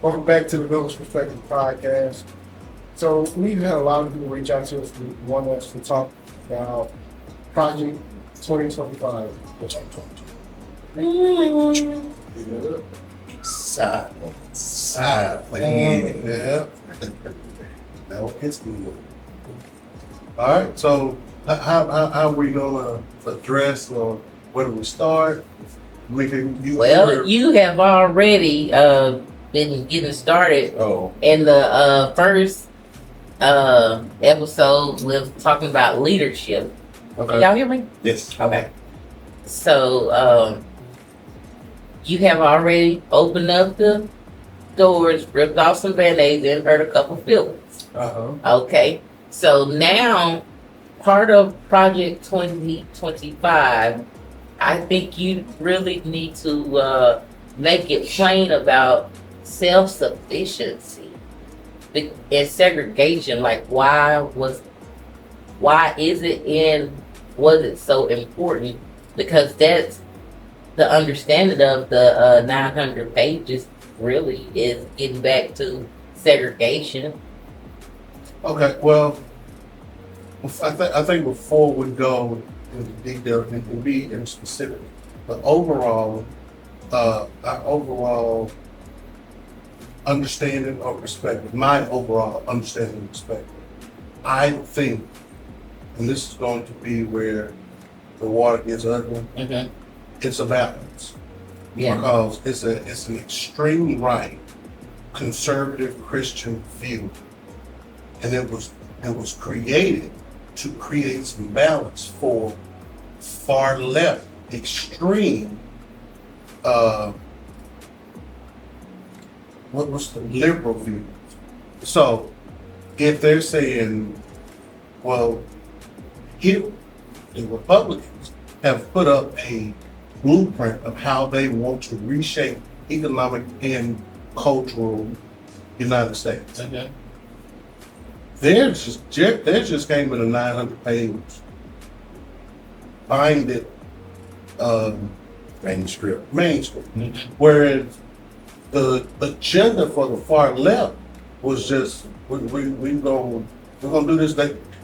Welcome back to the Village Perspective Podcast. So we've had a lot of people reach out to us who want us to talk about Project 2025. Silence. Yeah. No, it's good. All right. So how are we gonna address or where do we start? You have already been getting started Oh. in the first episode with talking about leadership. Okay. Y'all hear me? Yes. Okay. So you have already opened up the doors, ripped off some band-aids, and hurt a couple feelings. Okay. So now, part of Project 2025, I think you really need to make it plain about self-sufficiency and segregation. Like, why is it was it so important? Because that's the understanding of the 900 pages really is getting back to segregation. Okay. Well, I think before we go into detail and be in specific, but overall, our overall understanding or perspective, my overall understanding and perspective, I think, and this is going to be where the water gets ugly, it's a balance. Yeah. Because it's an extreme right, conservative Christian view. And it was created to create some balance for far left, extreme, what was the liberal view? So if they're saying, well, here, the Republicans have put up a blueprint of how they want to reshape economic and cultural United States. They're just came in a 900 page binded manuscript. Whereas the agenda for the far left was just we're gonna do this.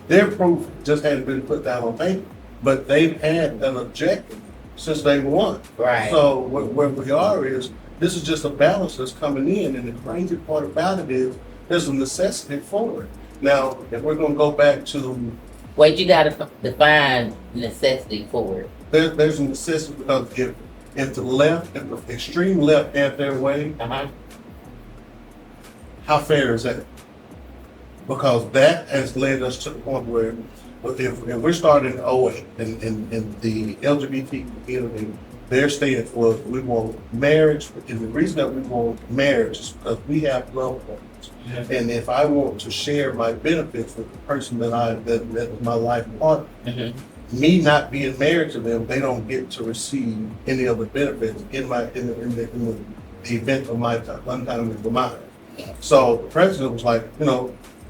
Their proof just hadn't been put down on paper, but they've had an objective since day one. Right. So where we are is this is just a balance that's coming in, and the crazy part about it is there's a necessity for it. Now, if we're going to go back to... Wait, you got to define necessity for it. There's a necessity because if the left, if the extreme left had their way, how fair is that? Because that has led us to the point where if we're starting in 08 and the LGBT community, their stance was we want marriage, and the reason that we want marriage is because we have loved ones. And if I want to share my benefits with the person that is my life partner, me not being married to them, they don't get to receive any of the benefits in the event of my untimely demise. So the president was like,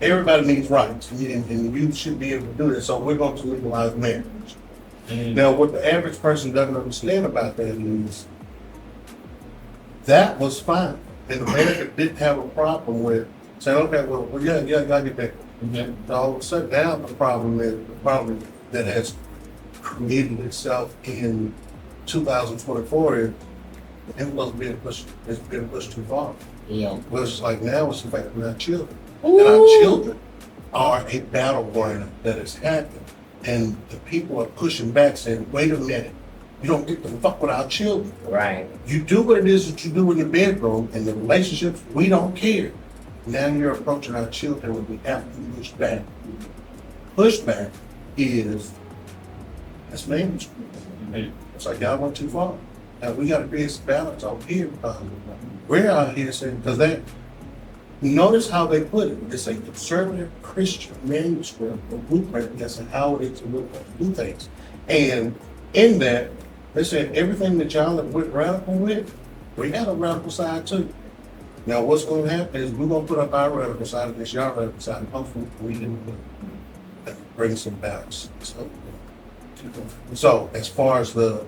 everybody needs rights, and you should be able to do this. So we're going to legalize marriage. Now, what the average person doesn't understand about that is that was fine, and America didn't have a problem with saying, okay, well, yeah, I get that. All of a sudden, now the problem that has created itself in 2024 is it wasn't being pushed. It's being pushed too far. Yeah. Well, it's like now it's affecting our children, and our children are a battleground that is happening. And the people are pushing back saying, wait a minute, you don't get to fuck with our children. Right. You do what it is that you do in the bedroom and the relationships, we don't care. Now you're approaching our children with the absolute pushback. Pushback is, that's mainstream. It's like y'all went too far. Now we got to create some balance out here. We're out here saying, because notice how they put it. It's a conservative Christian manuscript or blueprint as to how it is to do things. And in that, they said everything that y'all have went radical with, we got a radical side too. Now what's going to happen is we're going to put up our radical side against y'all radical side, and hopefully we can bring some balance. So as far as the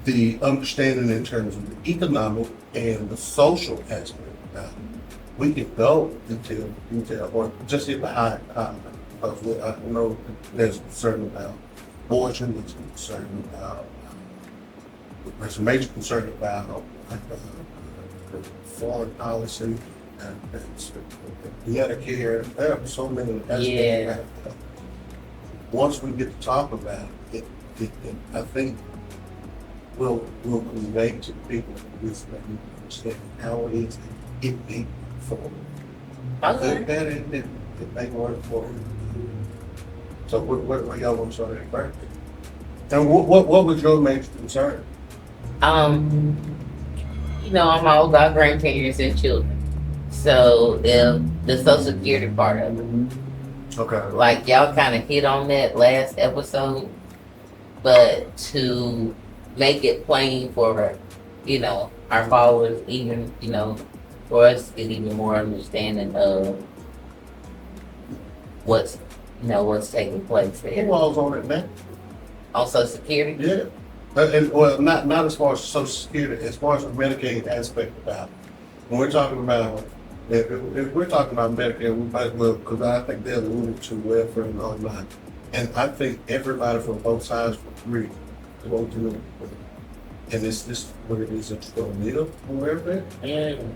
the understanding in terms of the economic and the social aspect. Now, we can go into detail or just hit the high. Because I know there's concern about abortion, there's concern about, there's a major concern about foreign policy and Medicare. There are so many aspects. Yeah. Once we get to talk about it, I think we'll convey to people this understand how it is it may perform. Okay. That it may work for you. So what y'all want to start at first? And what was your major concern? You know, I'm all about grandparents and children. So the Social Security part of it. Okay. Like y'all kind of hit on that last episode, but to make it plain for, you know, our followers, even, you know, for us to get even more understanding of what's taking place Who there all's on it now? on Social Security. Yeah. And well, not as far as Social Security, as far as the Medicaid aspect about it. When we're talking about, if we're talking about Medicare, we might well, because I think they're alluded to welfare and all that. And I think everybody from both sides would agree to go through it. And it's this what it is it's going to live or wherever.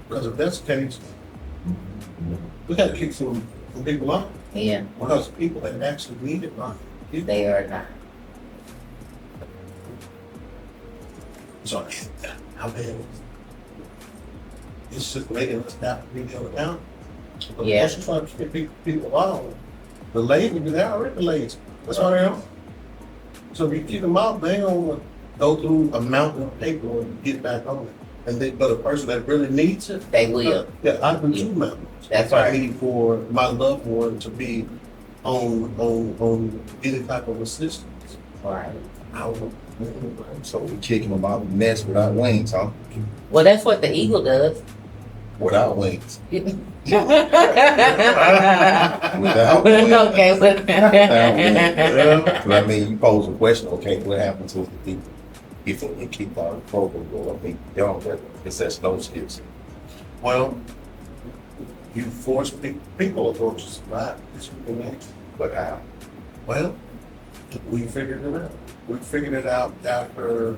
Because if that's the case, we got to kick some people out. Yeah, Because people that actually need it, right? they are not. So, how bad is it? It's just making us have to be held down. But Yeah. once you try to get people out, the lazy, they're already lazy. That's why they are. So if you keep them out, they don't go through a mountain of paperwork and get back on it. But a person that really needs it, They will. yeah, I do two mountains. That's I right. need for my loved one to be on any type of assistance. Right. So we kick them out of the nest without wings, huh? Well, that's what the eagle does. Without wings. Okay, Without wings. but But I mean, you pose a question, okay, what happens with the people if they keep our program going? I mean, they don't get assess no skills. Well, you force people to survive. But how? Well, we figured it out. We figured it out after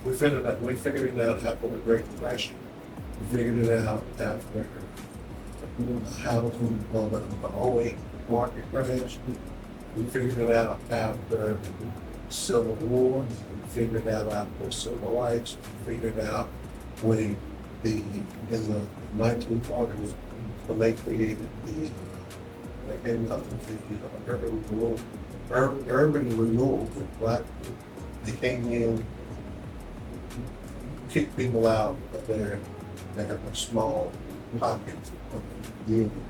we figured it out after the Great Depression. We figured it out after how the 08 market crash. We figured it out after Civil War. We figured it out after civil rights. We figured it out when in the 1940s when they created they came up with the urban renewal with black people. They came in, kicked people out of their small pockets of the community.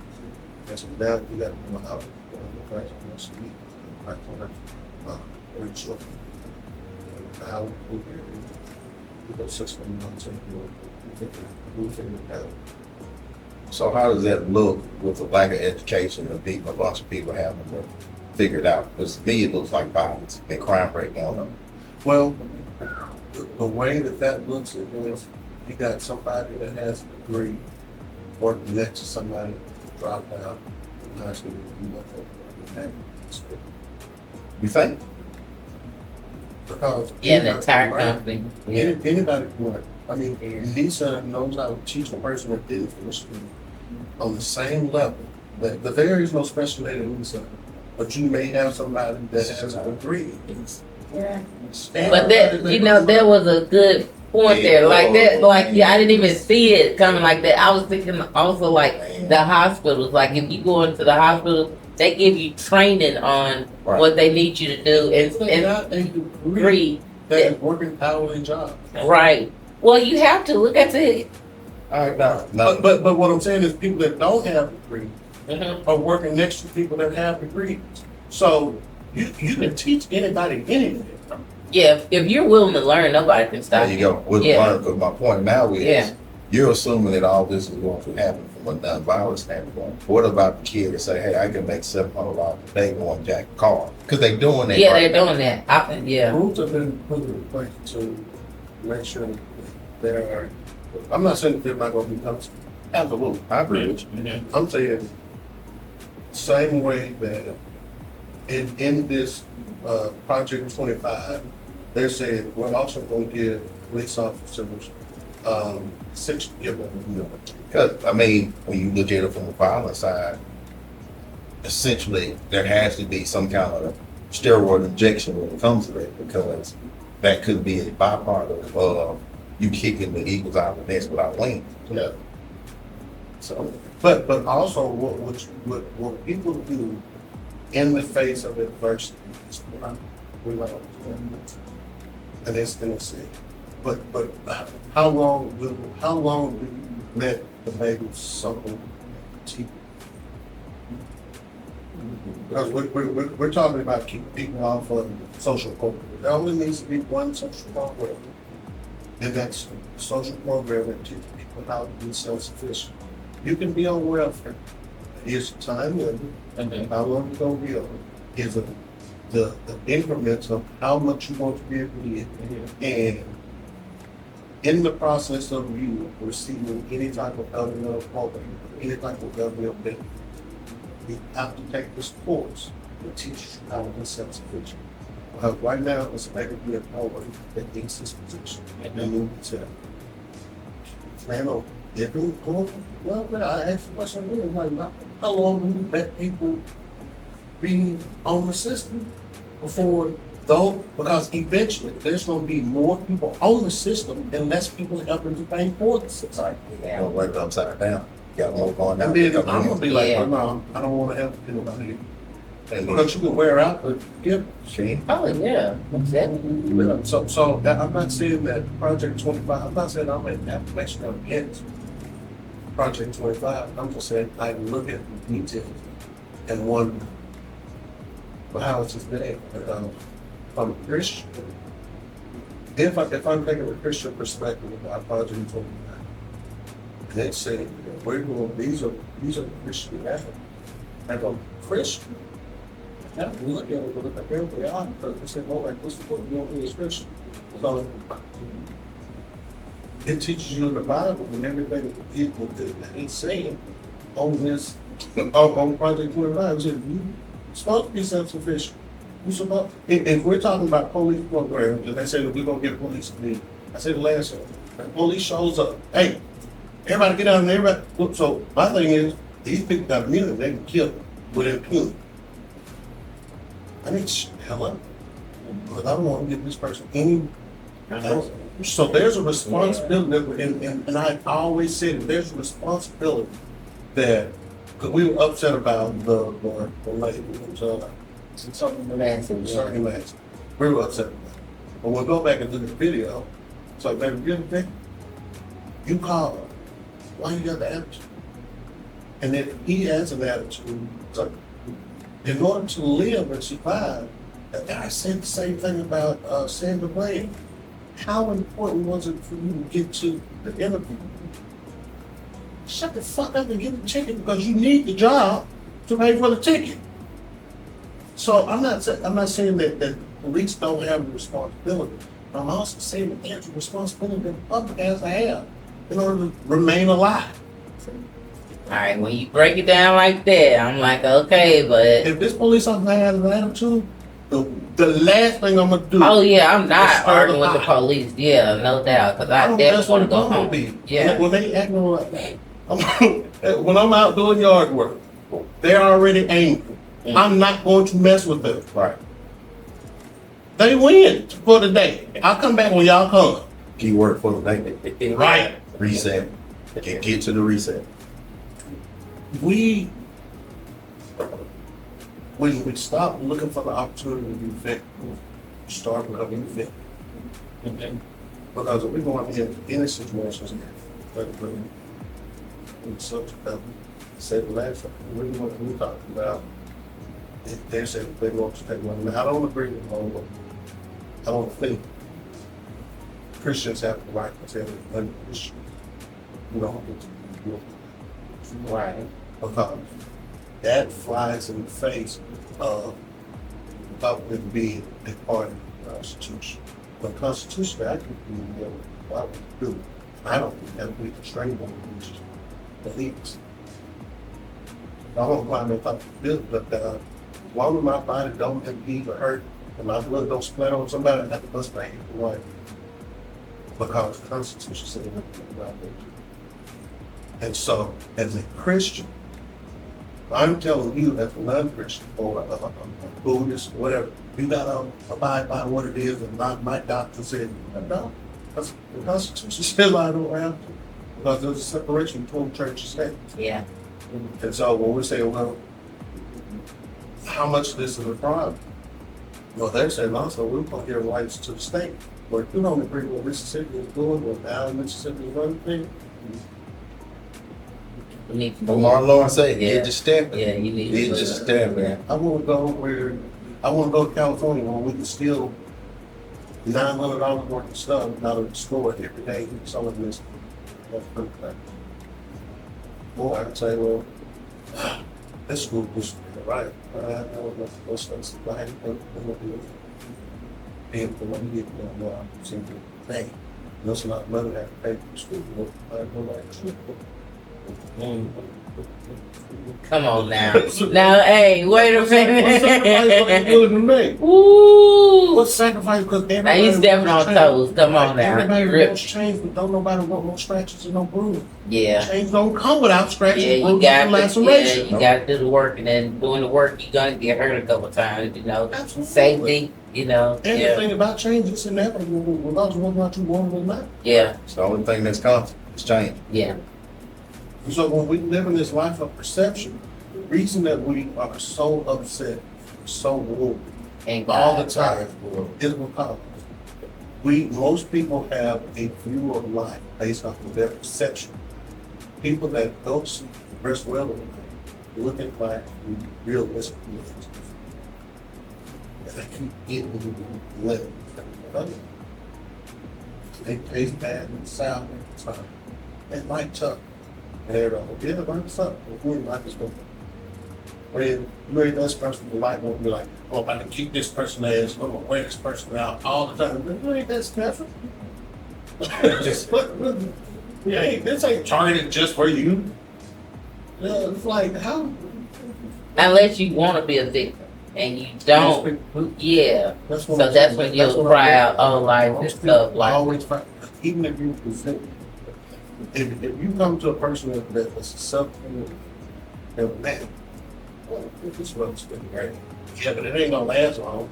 And so now you got to know how the price must be, very short. How the system runs we figured it out. So how does that look with the lack of education of people, lots of people having to figure it out? Because to me, it looks like violence and crime breakdown. Well, the way that looks is you got somebody that has a degree working next to somebody that dropped out from high school. You think? Because yeah, the entire company. Yeah. anybody can work. I mean, Lisa knows how to teach a person that did it for school on the same level. But there is no special ed in Lisa. But you may have somebody that has a degree. Yeah. But that, you know, there was a good point there. Like that, like, yeah, I didn't even see it coming like that. I was thinking also like the hospitals. Like if you go into the hospital, they give you training on what they need you to do and degree. That is working hourly job. Right. Well, you have to look at it. All right, now, but what I'm saying is people that don't have degrees are working next to people that have degrees. So you can teach anybody anything. Yeah, if you're willing to learn, nobody can stop There you go. With Yeah. learn, because my point now is you're assuming that all this is going to happen from a non-violent standpoint. What about the kid that say, hey, I can make $700 a day going jack a car? Because they're doing that. Yeah, right they're now. doing that. Yeah. Rules have been put in place to make sure that there are, I'm not saying that they're not gonna be punished. Absolutely. I agree with you. I'm saying, same way that in this, Project 25, they're saying, we're also gonna give police officers, 6 years. Because, I mean, when you look at it from the violent side, essentially, there has to be some kind of steroid injection when it comes to it, because that could be a byproduct of you kicking the Eagles out of the nest without wings. Yeah. So, but also what people do in the face of adversity is what we like to do. And it's gonna say, but how long do you let the baby suckle teeth? Because we're talking about keeping people off of social program. There only needs to be one social program, and that's a social program that teaches people how to be self-sufficient. You can be on welfare. Here's the time limit, and then how long you're gonna be on. Here's the increments of how much you want to be able to get. And in the process of you receiving any type of governmental program, any type of governmental benefit, you have to take this course that teaches you how to be self-sufficient. Right now, it's like a good power that thinks this position. And then you say, man, oh, they're doing cool. Well, I asked the question, really, like, how long do you let people be on the system before, though? Because eventually, there's going to be more people on the system and less people helping to pay for the system. You know, right upside down. Got more going And on. then I'm gonna be like, Yeah. oh, no, I don't wanna help anybody. And Because you can wear out the gift. see, Oh, yeah. Exactly. So that, I'm not saying that Project 25, I'm not saying I'm an application of against Project 25. I'm just saying I look at the details and wonder, well, how is this today? I'm a Christian. If I'm taking a Christian perspective about Project 25, they say, we're going, these are Christian methods. And I'm Christian. Now, we look at it, we look at everybody on, because they say, well, like, this is what we don't do as Christian. So, it teaches you in the Bible and everything that people do, that he's saying on this, on Project 25, said, you're supposed to be self-sufficient. You're supposed, if we're talking about police programs, and they say that we're gonna get police to be, I said the last one, the police shows up, hey, everybody get out and everybody. Look, so my thing is, these people got immunity, they can kill them with impunity. I mean, hell, because I don't want to give this person any. So there's a responsibility, and I always said that there's a responsibility that, because we were upset about the lady, Something massive. certain last. We were upset about it. But we'll go back and look at the video. It's like, baby, you think you call her. Why you got the attitude? And then he has an attitude. So in order to live and survive, and I said the same thing about Sandra Bland. How important was it for you to get to the interview? Shut the fuck up and get the ticket because you need the job to pay for the ticket. So I'm not saying that police don't have a responsibility. But I'm also saying that there's a responsibility that the public has to have in order to remain alive. All right, when you break it down like that, I'm like, okay, but If this police officer has an attitude, the last thing I'm gonna do. oh yeah, I'm not It's arguing with the hard. police. Yeah, no doubt, because I That's definitely want to go I'm gonna home. be. Yeah. When they acting like that, when I'm out doing yard work, they're already angry. I'm not going to mess with them. right. They win for the day. I'll come back when y'all come. Keyword for the day. Right. Reset. Get to the reset. We stop looking for the opportunity to be effective, start becoming effective. Because if we're going to get any situations, in such a said the last time, we talked about, they said they want to take one. Now, I don't agree with all of them. I don't think Christians have the right to tell unchristian you know, Right. because that flies in the face of it being a part of the Constitution. The Constitution, I think, why would do it? I don't think that would be constrained on religious beliefs. I don't find it like this, but as long as my body don't impede or hurt, and my blood don't splatter on somebody, I have to bust my head away. Because the Constitution says nothing about it. And so, as a Christian, I'm telling you, as a non-Christian or a Buddhist, whatever, you gotta abide by what it is, and not my doctor said, no, that's the Constitution says I don't have to, because there's a separation between church and state. Yeah. And so when we say, well, how much of this is a problem? Well, they're saying also we're going to give rights to the state. But if you don't agree with what Mississippi is doing, what now Mississippi is running thing, We need to But move. Martin Lawrence said, Yeah. "Get just step it. Yeah, you need Get to just move. step it." I want to go to California where we can steal $900 worth of stuff out of the store every day and some of this. That's pretty bad. Or I'd say, well, this school was right. I don't know those things behind it. And for what you get done, well, I'm simply paying. That's not money I have to pay for school. I go back to school. Come on now. Now, hey, wait a What sacrifice are you minute. willing to make? Ooh. What sacrifice? Because Now you stepping on toes. Come on now. Everybody Rip. wants change, but don't nobody want no scratches and no bruises. Yeah. Change don't come without scratches, Yeah, you bruises, got and to, laceration. you got to do the work, and then doing the work, you're gonna get hurt a couple times. You know, Absolutely. safety. You know, And the yeah, thing about change is inevitable, regardless of whether or not you want it or not. yeah, It's the only thing that's constant. It's change. yeah, So when we live in this life of perception, the reason that we are so upset, so worried and all the God, time is because most people have a view of life based off of their perception. People that don't see the rest well in life look at life with realistic lenses. And they keep getting living. They taste bad and sour and tough. They like tough. And they're like, yeah, like something. When life is going. When you ain't this person, the life won't be like, oh, if I can keep this person as, I'm gonna wear this person out all the time. But you ain't that special. Just yeah, this ain't targeted just for you. Yeah, it's like how unless you want to be a victim and you don't, yeah. that's what So I'm that's saying. when you'll what cry I'm out, oh, life Most is people tough, life. always fight. Even if you present, if you come to a person that's accepting, they're mad. Well, this one's been great. Yeah, but it ain't gonna last long.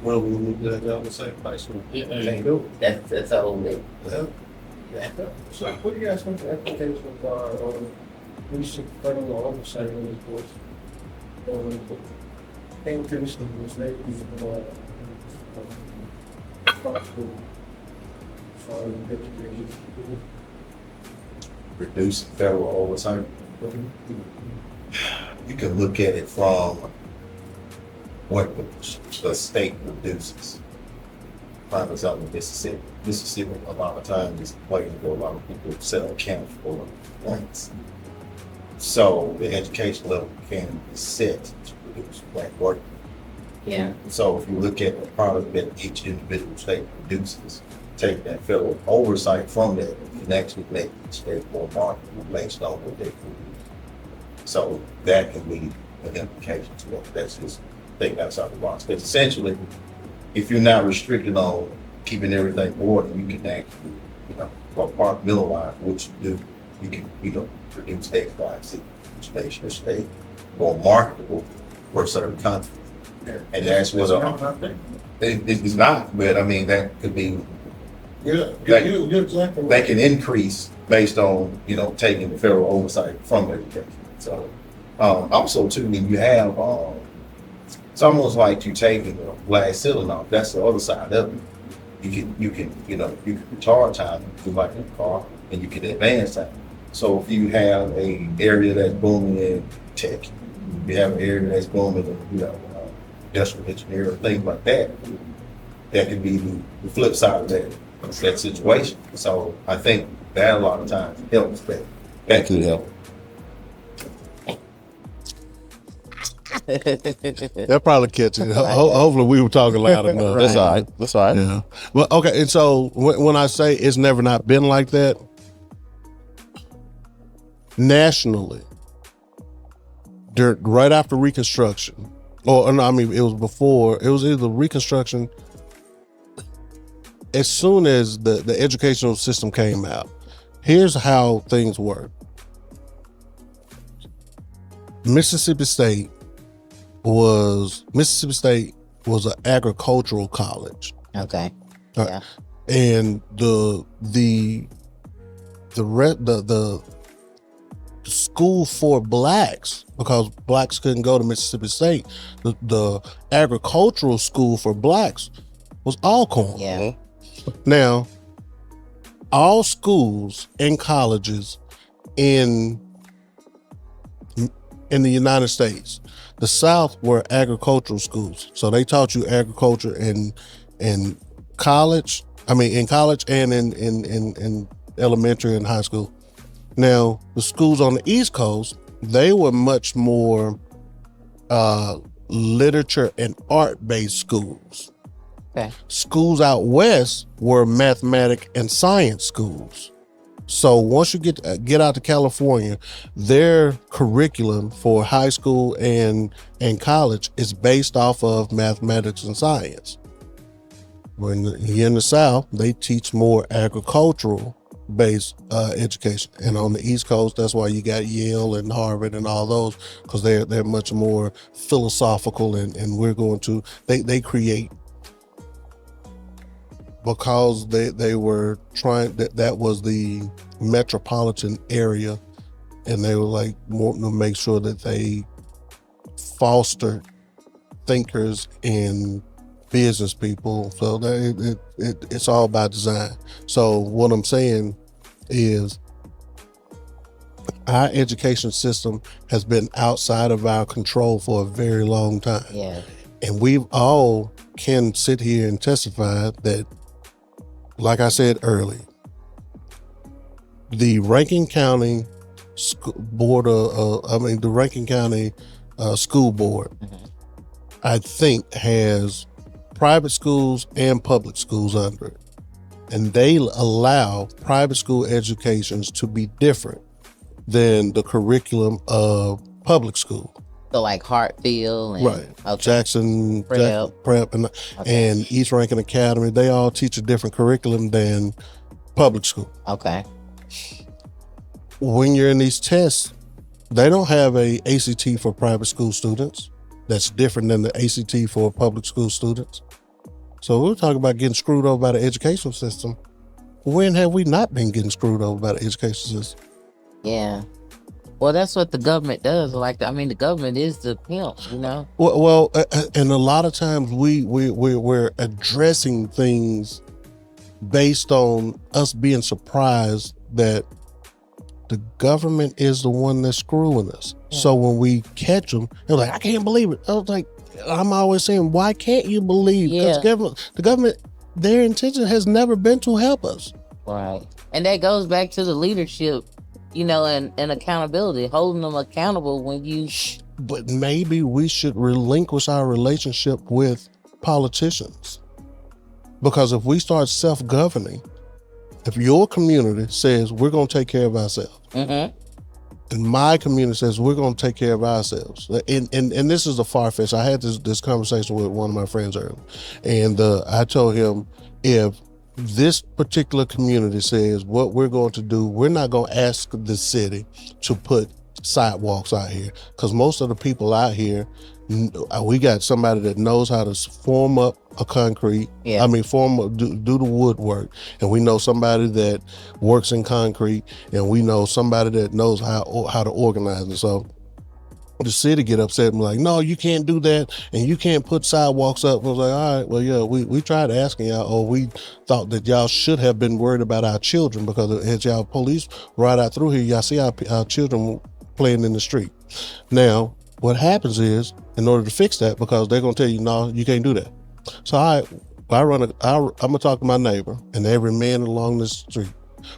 Well, we need to go to the same place. We can't do it. That's a whole thing. Yeah. So what do you guys think the implications are on recent federal oversight of this course? Increasing the state Reduce federal oversight. You can look at it from what the state reduces. Prime example, Mississippi. Mississippi, a lot of times, is playing for a lot of people set accounts for points. So the education level can be set to produce black work. Yeah, So if you look at the product that each individual state produces, take that federal oversight from that, you can actually make the state more marketable based on what they produce. So that can be an implication to it. That's just thinking outside the box. Because essentially, if you're not restricted on keeping everything ordered, you can actually, compartmentalize what you do. You can, produce X, Y, Z, which makes your state more marketable for a certain country. And that's what it's not, but I mean, that could be, Yeah, Like- you're exactly right. they can increase based on, taking the federal oversight from education. So, also too, when you have, it's almost like you taking a glass ceiling off. That's the other side of it. You can retard time, you like in a car, and you can advance time. So if you have a area that's booming in tech, you have an area that's booming in, industrial engineering, things like that, that could be the flip side of that. that situation. So I think that a lot of times helps. That could help. They'll probably catch it. Hopefully we were talking loud enough. That's all right. That's all right. Yeah. Well, okay. And so when I say it's never not been like that, nationally, right after Reconstruction, or no, I mean, it was before, it was either Reconstruction, as soon as the educational system came out, here's how things work. Mississippi State was an agricultural college. Okay. Yeah. And the school for blacks, because blacks couldn't go to Mississippi State, the agricultural school for blacks was Alcorn. Yeah. Now, all schools and colleges in the United States, the South were agricultural schools. So they taught you agriculture in college. I mean, in college and in elementary and high school. Now, the schools on the East Coast, they were much more literature and art-based schools. Okay. Schools out west were mathematics and science schools. So once you get out to California, their curriculum for high school and college is based off of mathematics and science. When here in the South, they teach more agricultural based education, and on the East Coast, that's why you got Yale and Harvard and all those, because they're much more philosophical, and we're going to they create, because they were trying, that was the metropolitan area, and they were like wanting to make sure that they fostered thinkers and business people. So it's all by design. So what I'm saying is our education system has been outside of our control for a very long time. Yeah. And we've all can sit here and testify that, like I said earlier, the Rankin County School Board, the Rankin County School Board, I think has private schools and public schools under it. And they allow private school educations to be different than the curriculum of public school. So like Hartfield and Right. Okay. Jackson Prep and East Rankin Academy, they all teach a different curriculum than public school. Okay. When you're in these tests, they don't have a ACT for private school students. That's different than the ACT for public school students. So we're talking about getting screwed over by the educational system. When have we not been getting screwed over by the education system? Yeah. Well, that's what the government does. The government is the pimp, you know? Well, and a lot of times we're addressing things based on us being surprised that the government is the one that's screwing us. Yeah. So when we catch them, they're like, I can't believe it. I was like, I'm always saying, why can't you believe? Yeah. The government, their intention has never been to help us. Right. And that goes back to the leadership, you know, and accountability, holding them accountable when you... But maybe we should relinquish our relationship with politicians. Because if we start self-governing, if your community says we're going to take care of ourselves, and my community says we're going to take care of ourselves, and this is a far-fetched. I had this conversation with one of my friends earlier, and I told him, if this particular community says what we're going to do, we're not going to ask the city to put sidewalks out here, because most of the people out here, we got somebody that knows how to form up a concrete. Yeah. Do the woodwork, and we know somebody that works in concrete, and we know somebody that knows how to organize it. So the city get upset and be like, no, you can't do that, and you can't put sidewalks up. I was like, all right, well, yeah, we tried asking y'all, or we thought that y'all should have been worried about our children, because as y'all police ride out through here, y'all see our children playing in the street. Now, what happens is, in order to fix that, because they're going to tell you, no, you can't do that. So I'm gonna talk to my neighbor and every man along this street.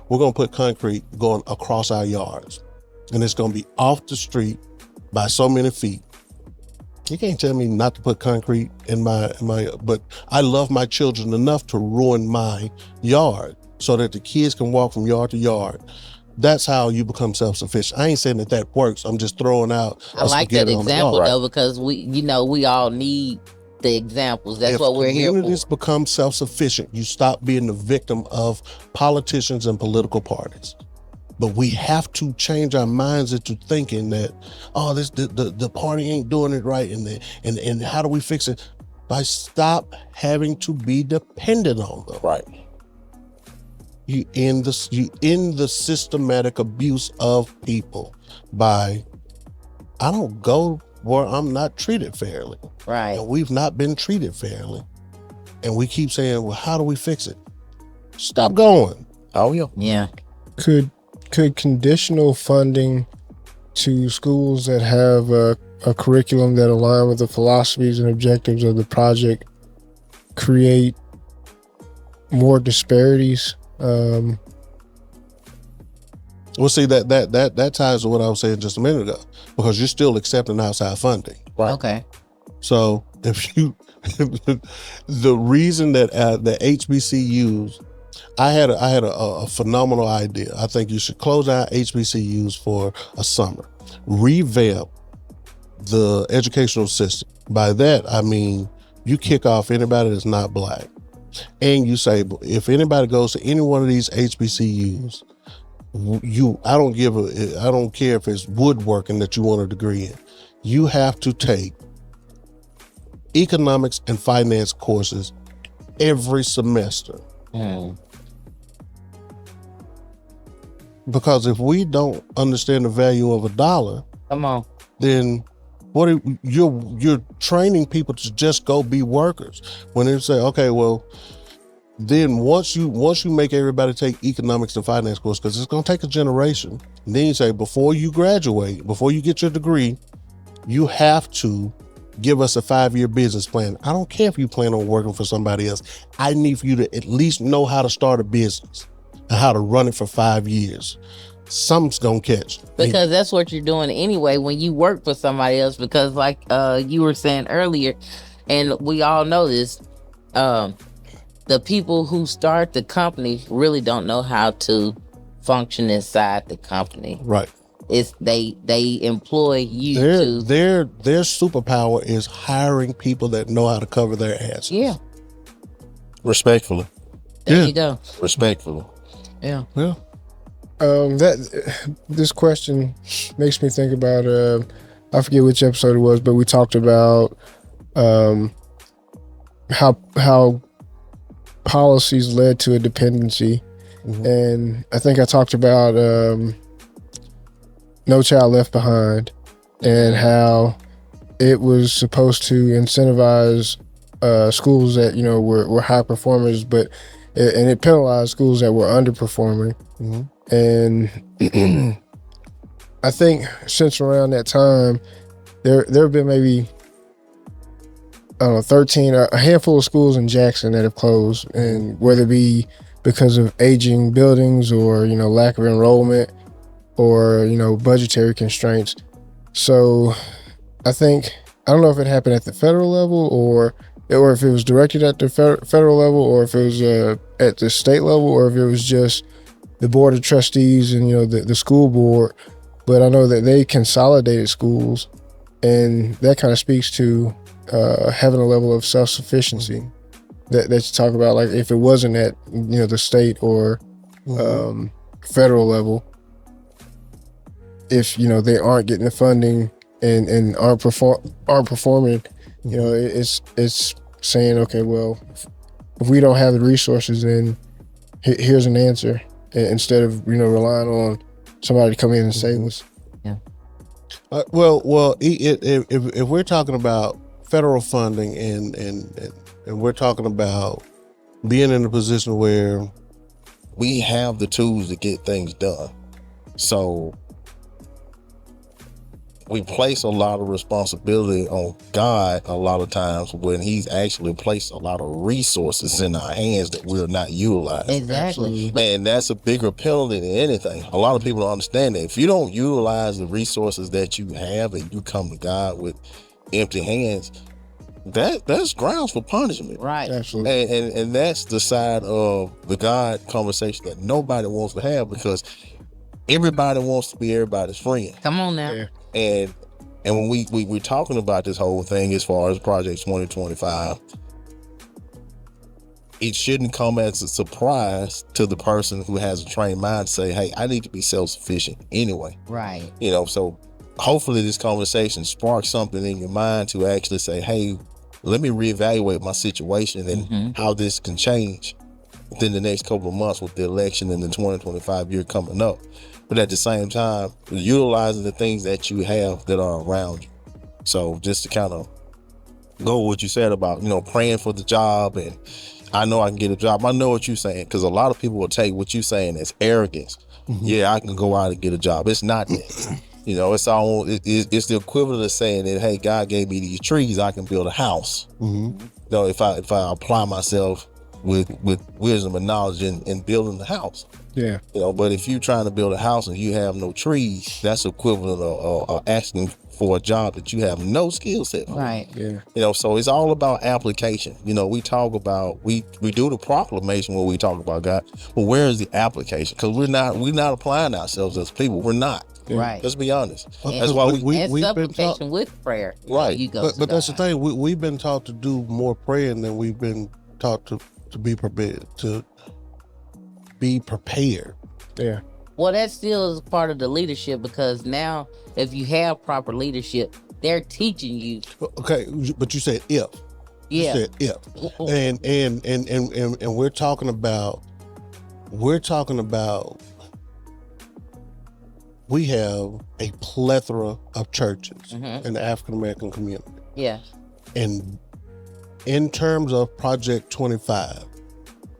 We're gonna put concrete going across our yards, and it's gonna be off the street by so many feet. You can't tell me not to put concrete in my. But I love my children enough to ruin my yard so that the kids can walk from yard to yard. That's how you become self-sufficient. I ain't saying that works. I'm just throwing out. I like that example though, because we all need the examples. That's what we're here for. If communities become self-sufficient, you stop being the victim of politicians and political parties. But we have to change our minds into thinking that, the party ain't doing it right, and how do we fix it? By stop having to be dependent on them. Right. You end the systematic abuse of people by, I don't go where I'm not treated fairly. Right. And we've not been treated fairly. And we keep saying, well, how do we fix it? Stop going. Oh, yeah. Yeah. Could conditional funding to schools that have a curriculum that align with the philosophies and objectives of the project create more disparities? Well, see, that ties to what I was saying just a minute ago, because you're still accepting outside funding. Right. Okay. So if you, the reason that the HBCUs, I had a phenomenal idea. I think you should close down HBCUs for a summer, revamp the educational system. By that, I mean, you kick off anybody that's not black. And you say, if anybody goes to any one of these HBCUs, I don't care if it's woodworking that you want a degree in. You have to take economics and finance courses every semester. Because if we don't understand the value of a dollar, come on, then you're training people to just go be workers. When they say, okay, well, then once you make everybody take economics and finance course, because it's going to take a generation, and then you say, before you graduate, before you get your degree, you have to give us a 5-year business plan. I don't care if you plan on working for somebody else. I need for you to at least know how to start a business and how to run it for 5 years. Something's gonna catch. Because that's what you're doing anyway when you work for somebody else. Because like you were saying earlier, and we all know this, the people who start the company really don't know how to function inside the company. Right. It's they employ you their superpower is hiring people that know how to cover their asses. Yeah. Respectfully. There you go. Respectfully. Yeah. Yeah. This question makes me think about I forget which episode it was, but we talked about how policies led to a dependency. Mm-hmm. And I think I talked about No Child Left Behind and how it was supposed to incentivize schools that were high performers, but it penalized schools that were underperforming. Mm-hmm. And I think since around that time, there have been maybe 13, a handful of schools in Jackson that have closed, and whether it be because of aging buildings or lack of enrollment or budgetary constraints. So I don't know if it happened at the federal level or if it was directed at the federal level, or if it was at the state level, or if it was just the board of trustees and the school board. But I know that they consolidated schools, and that kind of speaks to having a level of self-sufficiency that you talk about. Like if it wasn't at the state or federal level, if they aren't getting the funding and aren't performing, it's saying, okay, well, if we don't have the resources, then here's an answer, instead of relying on somebody to come in and save us. Yeah. Well, if we're talking about federal funding and we're talking about being in a position where we have the tools to get things done, so place a lot of responsibility on God a lot of times when he's actually placed a lot of resources in our hands that we're not utilizing. Exactly. And that's a bigger penalty than anything. A lot of people don't understand that. If you don't utilize the resources that you have and you come to God with empty hands, that's grounds for punishment. Right. Absolutely. And that's the side of the God conversation that nobody wants to have, because everybody wants to be everybody's friend. Come on now. Yeah. And when we're talking about this whole thing as far as Project 2025, it shouldn't come as a surprise to the person who has a trained mind to say, hey, I need to be self-sufficient anyway. Right. So hopefully this conversation sparks something in your mind to actually say, hey, let me reevaluate my situation and how this can change within the next couple of months with the election and the 2025 year coming up. But at the same time, utilizing the things that you have that are around you. So just to kind of go with what you said about, praying for the job and I know I can get a job. I know what you're saying, because a lot of people will take what you're saying as arrogance. Yeah, I can go out and get a job. It's not that. It's the equivalent of saying that, hey, God gave me these trees, I can build a house. If I apply myself with wisdom and knowledge in building the house. Yeah. But if you're trying to build a house and you have no trees, that's equivalent of asking for a job that you have no skill set for. Right. Yeah. So it's all about application. We talk about, we do the proclamation when we talk about God, but where is the application? Because we're not applying ourselves as people. We're not. Yeah. Right. Let's be honest. And, That's why and we've been supplication taught, with prayer. Right. You go. but that's the thing. We've been taught to do more praying than we've been taught to be prepared. Yeah. Well, that still is part of the leadership, because now if you have proper leadership, they're teaching you. Okay, but you said if. Yeah. You said if. And we're talking about we have a plethora of churches in the African American community. Yeah. And in terms of Project 25,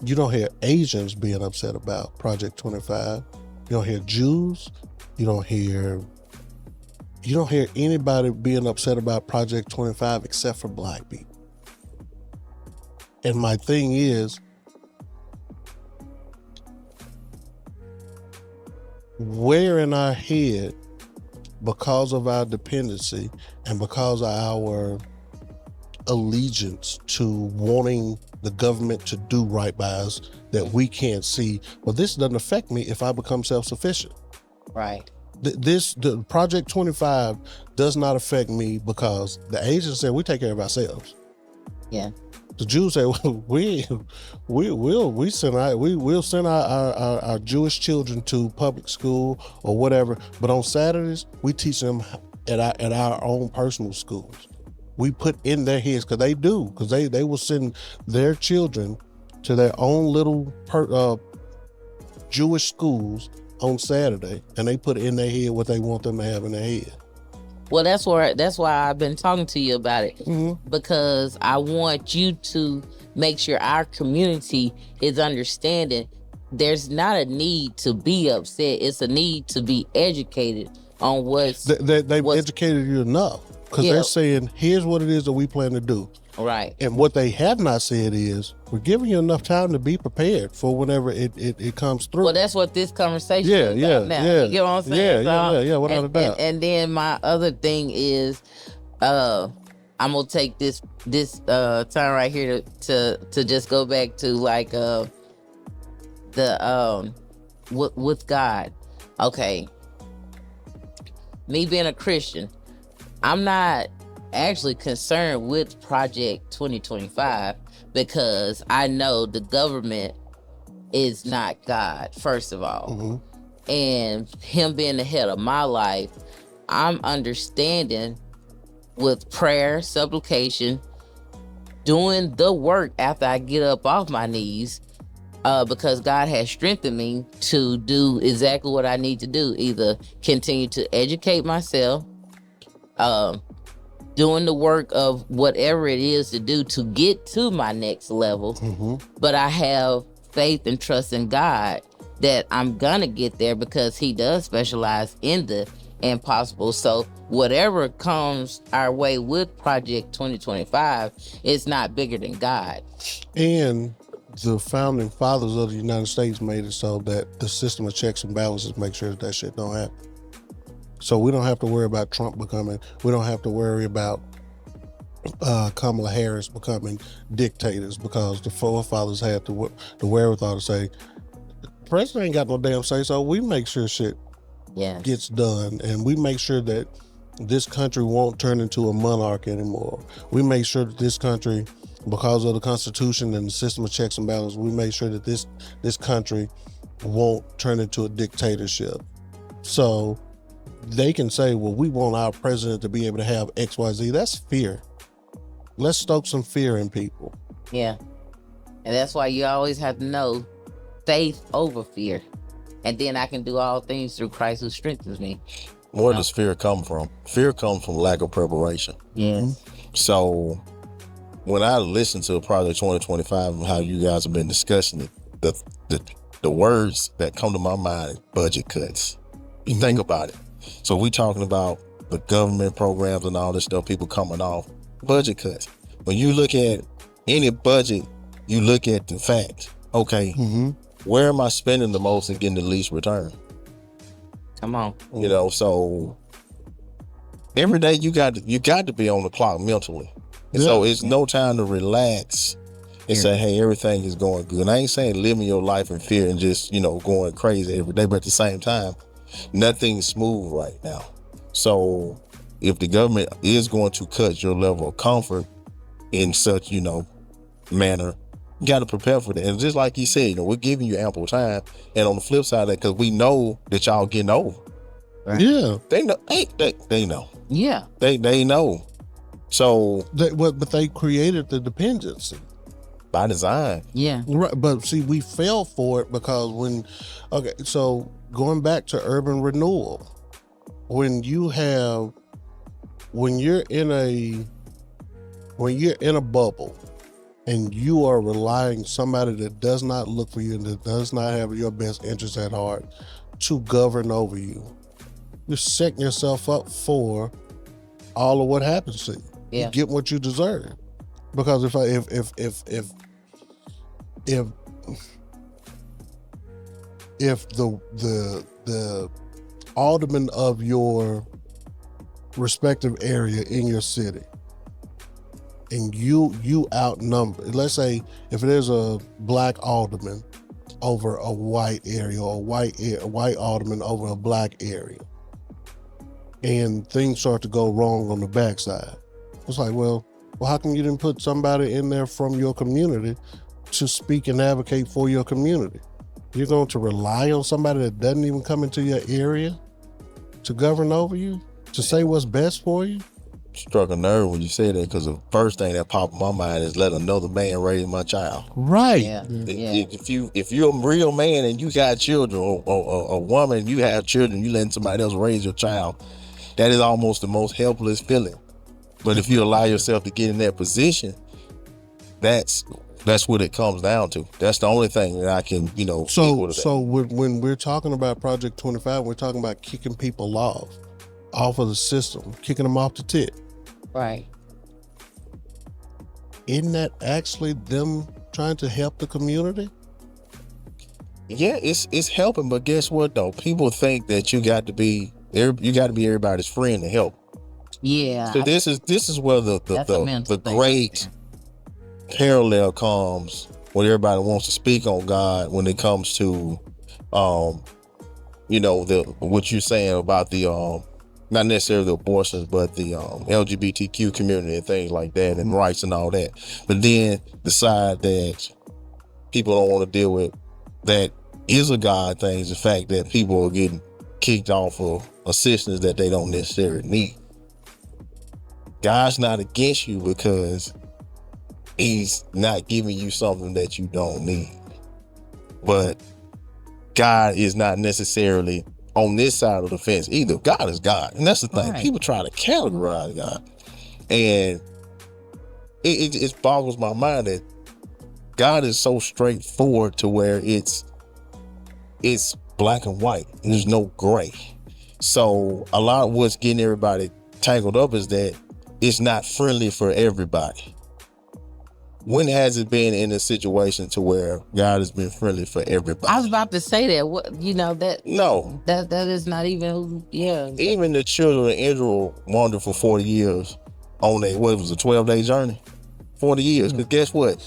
you don't hear Asians being upset about Project 25. You don't hear Jews. You don't hear anybody being upset about Project 25 except for Black people. And my thing is, where in our head, because of our dependency and because of our allegiance to wanting the government to do right by us, that we can't see, well, this doesn't affect me if I become self-sufficient. Right. The Project 25 does not affect me because the Asians said we take care of ourselves. Yeah. The Jews say, well, we'll send our Jewish children to public school or whatever, but on Saturdays we teach them at our own personal schools. We put in their heads, because they will send their children to their own little Jewish schools on Saturday, and they put in their head what they want them to have in their head. Well, that's why I've been talking to you about it, because I want you to make sure our community is understanding there's not a need to be upset. It's a need to be educated on they've educated you enough, because they're saying, here's what it is that we plan to do. Right. And what they have not said is, we're giving you enough time to be prepared for whenever it comes through. Well, that's what this conversation is about now. You get what I'm saying? Yeah, without a doubt. And then my other thing is, I'm gonna take this time right here to just go back to like with God. Okay. Me being a Christian, I'm not actually concerned with Project 2025, because I know the government is not God, first of all. And him being the head of my life, I'm understanding with prayer, supplication, doing the work after I get up off my knees, because God has strengthened me to do exactly what I need to do. Either continue to educate myself, doing the work of whatever it is to do to get to my next level. But I have faith and trust in God that I'm gonna get there, because he does specialize in the impossible. So whatever comes our way with Project 2025 is not bigger than God. And the founding fathers of the United States made it so that the system of checks and balances make sure that shit don't happen. So we don't have to worry about Trump becoming, we don't have to worry about Kamala Harris becoming dictators, because the forefathers had the wherewithal to say, the president ain't got no damn say, so we make sure shit gets done, and we make sure that this country won't turn into a monarch anymore. We make sure that this country, because of the Constitution and the system of checks and balances, we make sure that this country won't turn into a dictatorship. So they can say, well, we want our president to be able to have X, Y, Z. That's fear. Let's stoke some fear in people. Yeah. And that's why you always have to know faith over fear. And then I can do all things through Christ who strengthens me. Where does fear come from? Fear comes from lack of preparation. Yes. So when I listen to Project 2025 and how you guys have been discussing it, the words that come to my mind is budget cuts. You think about it. So we talking about the government programs and all this stuff, people coming off budget cuts. When you look at any budget, you look at the fact, okay, where am I spending the most and getting the least return? Come on. You know, so every day you got to be on the clock mentally. And so it's no time to relax and say, hey, everything is going good. And I ain't saying living your life in fear and just, going crazy every day, but at the same time, nothing's smooth right now. So if the government is going to cut your level of comfort in such, manner, you got to prepare for that. And just like you said, we're giving you ample time. And on the flip side of that, because we know that y'all getting old. Right? Yeah. They know. They know. Yeah. They know. So. But they created the dependency. By design. Yeah. Right. But see, we fell for it because so going back to urban renewal, when you're in a bubble and you are relying on somebody that does not look for you and that does not have your best interests at heart to govern over you, you're setting yourself up for all of what happens to you. Yeah. You get what you deserve. Because if the alderman of your respective area in your city and you outnumber, let's say if there's a black alderman over a white area or a white alderman over a black area, and things start to go wrong on the backside, it's like, well, how come you didn't put somebody in there from your community to speak and advocate for your community? You're going to rely on somebody that doesn't even come into your area to govern over you, to say what's best for you? Struck a nerve when you say that, because the first thing that popped in my mind is let another man raise my child. Right. Yeah. If you're a real man and you got children, or a woman, you have children, you letting somebody else raise your child, that is almost the most helpless feeling. But if you allow yourself to get in that position, that's what it comes down to. That's the only thing that I can, So when we're talking about Project 25, we're talking about kicking people off of the system, kicking them off the tit. Right. Isn't that actually them trying to help the community? Yeah, it's helping, but guess what though? People think that you got to be everybody's friend to help. Yeah. So this is where the great parallel comes when everybody wants to speak on God when it comes to what you're saying about the not necessarily the abortions, but the LGBTQ community and things like that, and rights and all that. But then the side that people don't want to deal with, that is a God thing, is the fact that people are getting kicked off of assistance that they don't necessarily need. God's not against you because he's not giving you something that you don't need. But God is not necessarily on this side of the fence either. God is God. And that's the thing. Right. People try to categorize God. And it boggles my mind that God is so straightforward to where it's black and white. There's no gray. So a lot of what's getting everybody tangled up is that it's not friendly for everybody. When has it been in a situation to where God has been friendly for everybody? I was about to say that. What that? No. That is not even. Yeah. Even the children of Israel wandered for 40 years on a 12-day journey. 40 years. Because guess what?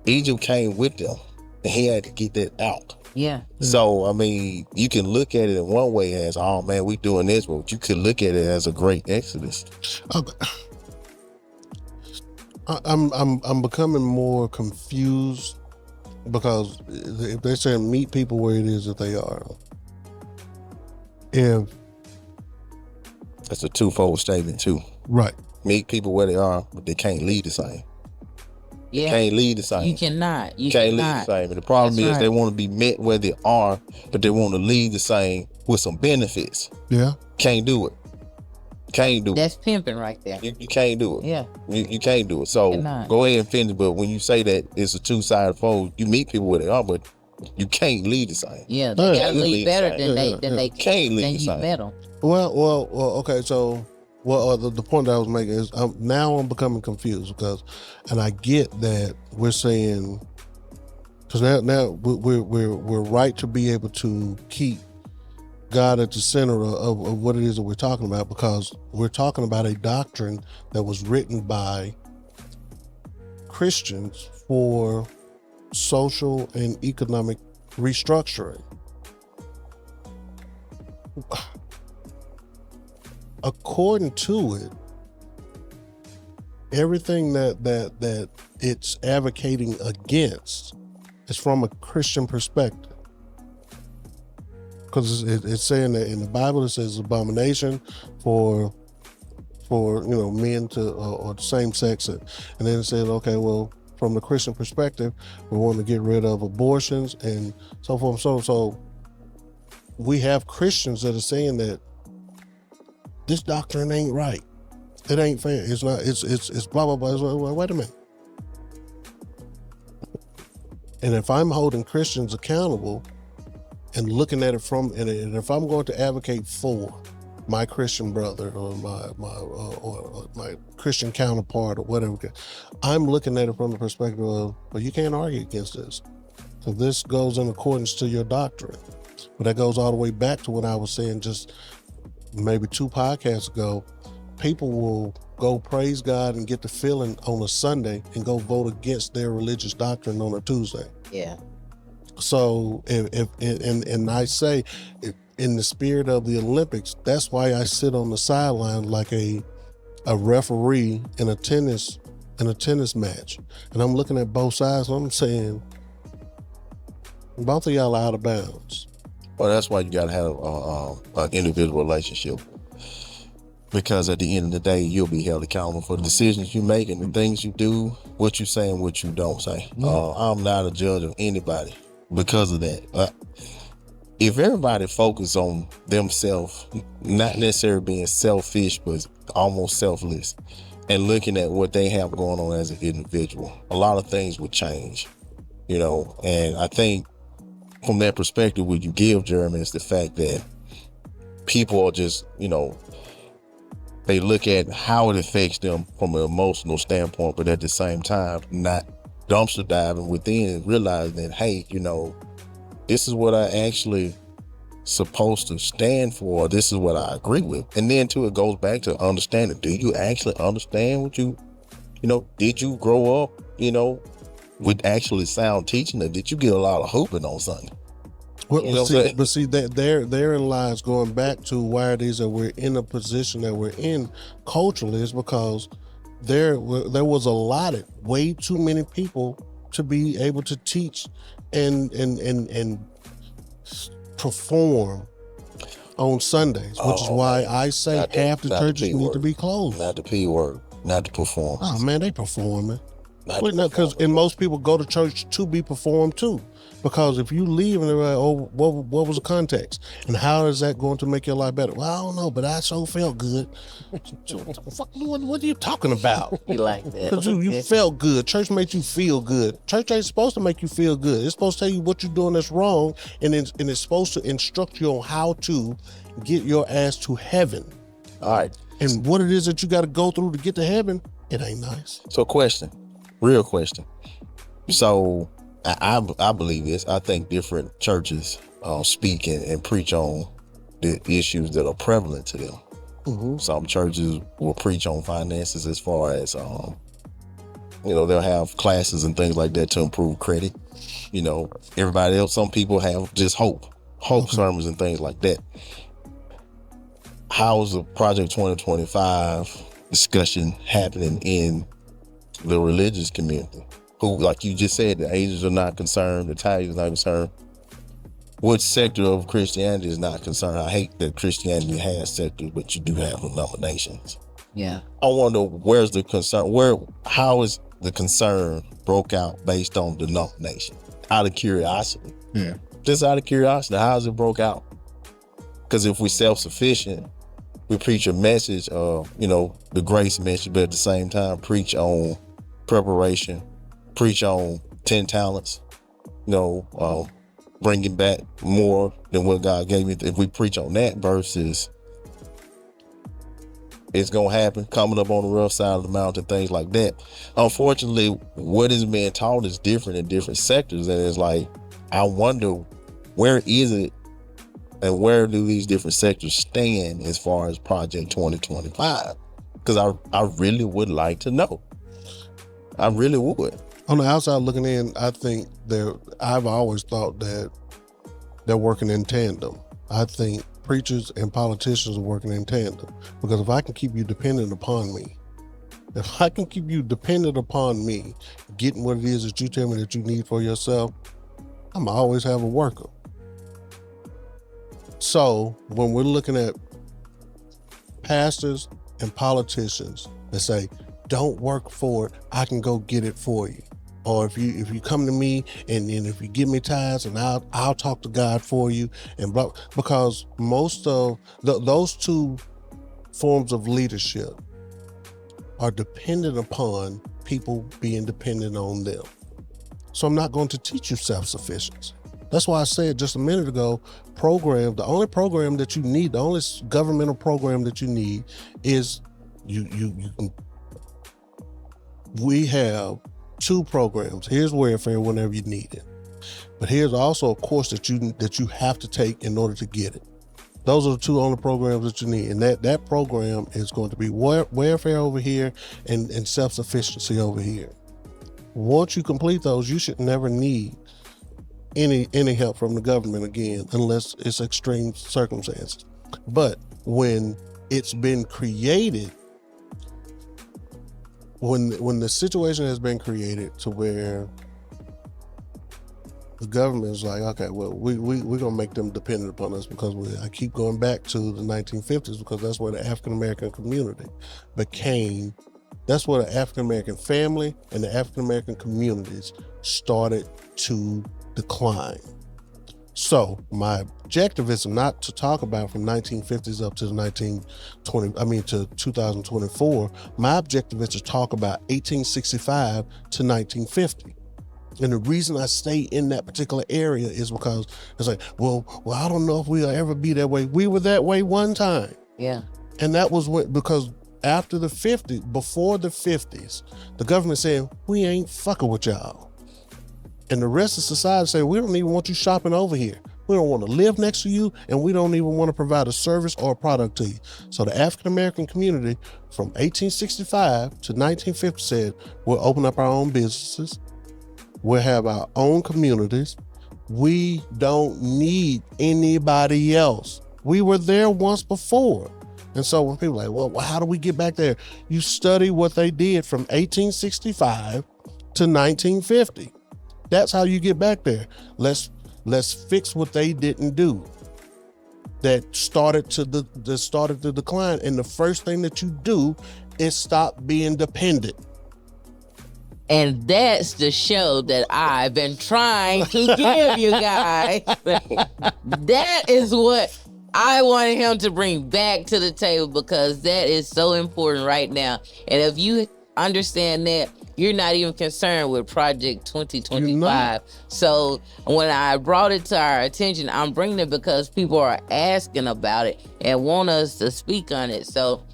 Egypt came with them, and he had to get that out. Yeah. So I mean, you can look at it in one way as, oh man, we doing this, but you could look at it as a great exodus. I'm becoming more confused because if they're saying meet people where it is that they are, if that's a twofold statement too. Right. Meet people where they are, but they can't lead the same. Yeah. Can't lead the same. You cannot. You can't cannot. lead the same. And the problem is they want to be met where they are, but they want to lead the same with some benefits. Yeah. Can't do it. Can't do it. That's pimping right there. You can't do it. Yeah. You can't do it. So go ahead and finish. But when you say that it's a two-sided fold, you meet people where they are, but you can't lead the same. Yeah, they gotta lead better than they can't lead the same. Met them. Well, okay. So, the point that I was making is now I'm becoming confused and I get that we're saying because now we're right to be able to keep God at the center of what it is that we're talking about, because we're talking about a doctrine that was written by Christians for social and economic restructuring. According to it, everything that it's advocating against is from a Christian perspective. Because it's saying that in the Bible it says abomination for men to or the same sex, and then it says, okay, well, from the Christian perspective, we want to get rid of abortions and so forth. So we have Christians that are saying that this doctrine ain't right. It ain't fair. It's not. It's blah blah blah. Well, wait a minute. And if I'm holding Christians accountable and looking at it and if I'm going to advocate for my Christian brother or my Christian counterpart or whatever, I'm looking at it from the perspective of, well, you can't argue against this. So this goes in accordance to your doctrine. But that goes all the way back to what I was saying just maybe 2 podcasts ago. People will go praise God and get the feeling on a Sunday and go vote against their religious doctrine on a Tuesday. Yeah. So if I say, in the spirit of the Olympics, that's why I sit on the sideline like a referee in a tennis match, and I'm looking at both sides. And I'm saying, both of y'all are out of bounds. Well, that's why you gotta have an individual relationship, because at the end of the day, you'll be held accountable for the decisions you make and the things you do, what you say and what you don't say. I'm not a judge of anybody because of that. If everybody focus on themselves, not necessarily being selfish, but almost selfless, and looking at what they have going on as an individual, a lot of things would change, and I think from that perspective, what you give, Jeremy, is the fact that people are just, they look at how it affects them from an emotional standpoint, but at the same time, not dumpster diving within and realizing that, hey, this is what I actually supposed to stand for. This is what I agree with. And then too, it goes back to understanding. Do you actually understand what did you grow up, with actually sound teaching, or did you get a lot of hooping on Sunday? Well, but see that therein lies going back to why it is that we're in a position that we're in culturally, is because there was allotted way too many people to be able to teach and perform on Sundays, which is why I say half the churches need to be closed. Not the P word, not the performance. Oh man, they performing. Because most people go to church to be performed too. Because if you leave and they're like, oh, what was the context? And how is that going to make your life better? Well, I don't know, but I so felt good. What are you talking about? You like that. Because you felt good. Church makes you feel good. Church ain't supposed to make you feel good. It's supposed to tell you what you're doing that's wrong, and it's supposed to instruct you on how to get your ass to heaven. All right. And what it is that you got to go through to get to heaven, it ain't nice. So question, real question. So I believe this. I think different churches speak and preach on the issues that are prevalent to them. Mm-hmm. Some churches will preach on finances as far as, they'll have classes and things like that to improve credit. Everybody else, some people have just hope sermons and things like that. How is the Project 2025 discussion happening in the religious community? Who, like you just said, the Asians are not concerned, the Italians are not concerned. What sector of Christianity is not concerned? I hate that Christianity has sectors, but you do have denominations. Yeah. I wonder where's the concern? How is the concern broke out based on denomination? Out of curiosity. Yeah. Just out of curiosity, how is it broke out? Because if we're self-sufficient, we preach a message of, the grace message, but at the same time, preach on preparation, preach on 10 talents, bringing back more than what God gave me. If we preach on that versus it's going to happen, coming up on the rough side of the mountain, things like that. Unfortunately, what is being taught is different in different sectors. And it's like, I wonder, where is it and where do these different sectors stand as far as Project 2025? Because I really would like to know. I really would. On the outside looking in, I think I've always thought that they're working in tandem. I think preachers and politicians are working in tandem, because if I can keep you dependent upon me, getting what it is that you tell me that you need for yourself, I'm always have a worker. So when we're looking at pastors and politicians that say, don't work for it, I can go get it for you. Or if you come to me and if you give me tithes, and I'll talk to God for you, and blah, because most of those two forms of leadership are dependent upon people being dependent on them. So I'm not going to teach you self-sufficiency. That's why I said just a minute ago, the only program that you need, the only governmental program that you need is we have two programs. Here's welfare whenever you need it, but here's also a course that you have to take in order to get it. Those are the two only programs that you need, and that program is going to be welfare over here and self-sufficiency over here. Once you complete those, you should never need any help from the government again, unless it's extreme circumstances. But when it's been created, when the situation has been created to where the government is like, okay, well, we're gonna make them dependent upon us, because I keep going back to the 1950s, because that's where the African American community that's where the African American family and the African American communities started to decline. So my objective is not to talk about from 1950s up to to 2024. My objective is to talk about 1865 to 1950. And the reason I stay in that particular area is because it's like, well, I don't know if we'll ever be that way. We were that way one time. Yeah. And that was because after the 50s, before the 50s, the government said, we ain't fucking with y'all. And the rest of society said, we don't even want you shopping over here. We don't want to live next to you, and we don't even want to provide a service or a product to you. So the African American community from 1865 to 1950 said, we'll open up our own businesses. We'll have our own communities. We don't need anybody else. We were there once before. And so when people are like, well, how do we get back there? You study what they did from 1865 to 1950. That's how you get back there. Let's fix what they didn't do that started to decline. And the first thing that you do is stop being dependent. And that's the show that I've been trying to give you guys. That is what I wanted him to bring back to the table, because that is so important right now. And if you understand that, you're not even concerned with Project 2025. So when I brought it to our attention, I'm bringing it because people are asking about it and want us to speak on it. So,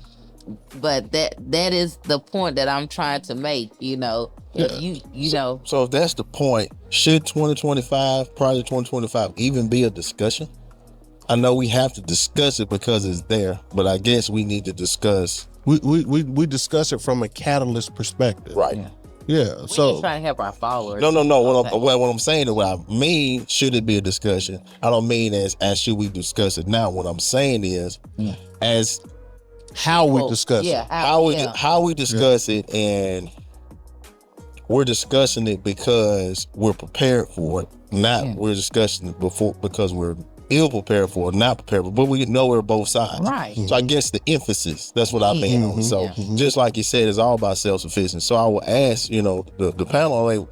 but that is the point that I'm trying to make, you know. If you know. So if that's the point, should 2025, Project 2025 even be a discussion? I know we have to discuss it because it's there, but I guess we need to discuss. We discuss it from a catalyst perspective. Right. Yeah. We're So just trying to help our followers. No. Okay. What I'm saying is, what I mean, should it be a discussion? I don't mean as should we discuss it now. What I'm saying is, as how we discuss yeah, it. how we discuss it, and we're discussing it because we're prepared for it. Not we're discussing it before because we're ill prepared for it, not prepared for it, but we know we're both sides. Right. So I guess the emphasis, that's what I mean on. So just like you said, it's all about self-sufficiency. So I will ask, the panel, like,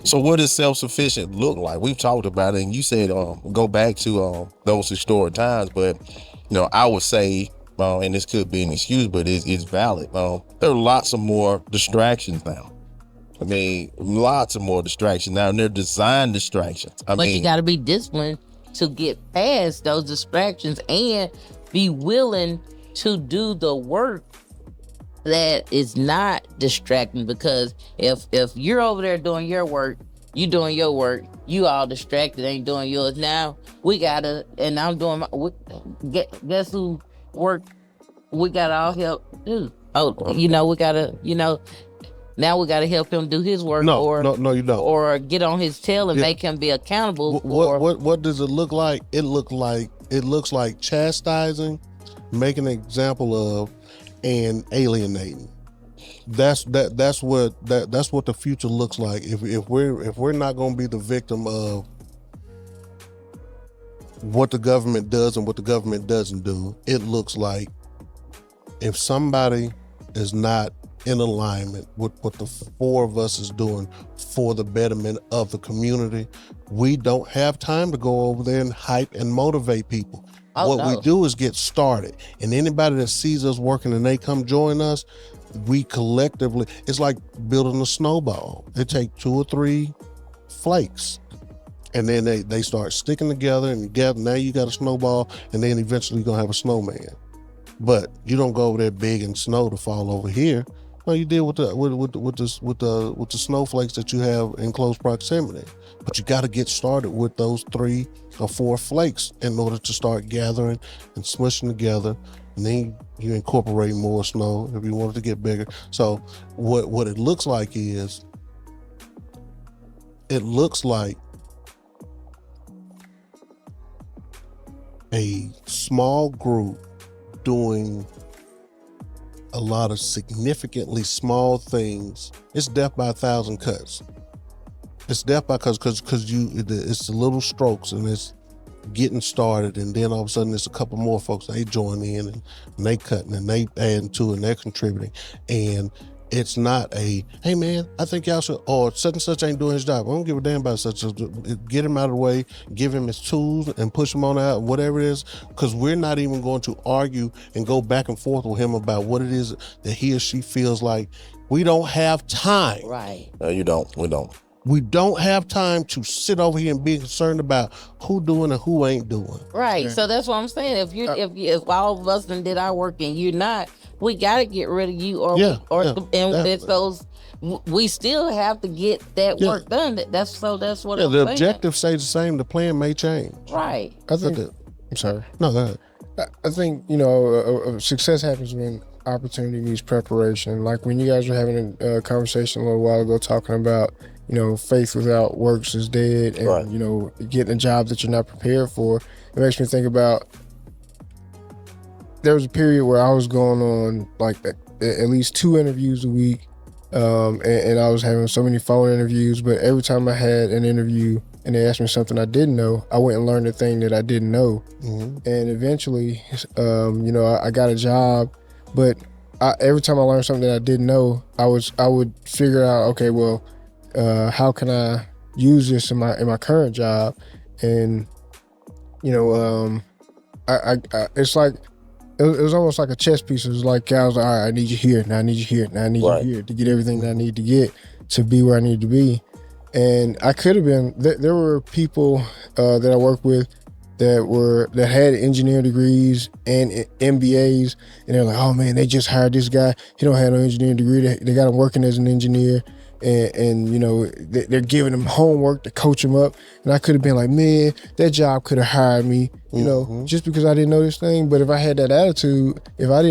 so what does self-sufficient look like? We've talked about it, and you said go back to those historic times, but I would say, and this could be an excuse, but it's valid. There are lots of more distractions now. I mean, lots of more distractions now, and they're designed distractions. But you got to be disciplined to get past those distractions and be willing to do the work that is not distracting. Because if you're over there doing your work, you doing your work, you all distracted, ain't doing yours. Now we gotta, and I'm doing my, guess who work we gotta all help do? We gotta, now we got to help him do his work. No, you don't. Or get on his tail and make him be accountable. What does it look like? It looks like chastising, making an example of, and alienating. That's what the future looks like. If we're not going to be the victim of what the government does and what the government doesn't do, it looks like if somebody is not in alignment with what the four of us is doing for the betterment of the community, we don't have time to go over there and hype and motivate people. We do is get started. And anybody that sees us working and they come join us, we collectively, it's like building a snowball. It takes 2 or 3 flakes. And then they start sticking together, and now you got a snowball, and then eventually you're gonna have a snowman. But you don't go over there begging snow to fall over here. No, you deal with the snowflakes that you have in close proximity. But you got to get started with those 3 or 4 flakes in order to start gathering and smushing together. And then you incorporate more snow if you want it to get bigger. So what it looks like is, it looks like a small group doing a lot of significantly small things. It's death by 1,000 cuts. It's death by because it's the little strokes, and it's getting started, and then all of a sudden there's a couple more folks, they join in and they cutting and they adding to it and they're contributing. And it's not a, hey man, I think y'all should, or such and such ain't doing his job. I don't give a damn about such. Get him out of the way, give him his tools and push him on out, whatever it is, because we're not even going to argue and go back and forth with him about what it is that he or she feels like. We don't have time. Right. No, you don't. We don't. We don't have time to sit over here and be concerned about who doing and who ain't doing. Right. Yeah. So that's what I'm saying. If all of us done did our work and you're not, we got to get rid of you. It's those. We still have to get that work done. That's what I'm saying. The objective stays the same. The plan may change. Right. I think. I'm sorry. No, go ahead. I think success happens when opportunity meets preparation. Like when you guys were having a conversation a little while ago talking about, faith without works is dead, and right. Getting a job that you're not prepared for. It makes me think about, there was a period where I was going on like at least 2 interviews a week, and I was having so many phone interviews, but every time I had an interview and they asked me something I didn't know, I went and learned the thing that I didn't know. Mm-hmm. And eventually, I got a job, but every time I learned something that I didn't know, I would figure out, okay, well, how can I use this in my current job? And I it's like it was almost like a chess piece. It was like I was like, all right, I need you here, now I need you here, now I need you here to get everything that I need to get to be where I need to be. And I could have been. There were people that I worked with that had engineering degrees and MBAs, and they're like, oh man, they just hired this guy. He don't have no engineering degree. They got him working as an engineer, and they're giving him homework to coach him up. And I could have been like, man, that job could have hired me, just because I didn't know this thing. But if I had that attitude, if I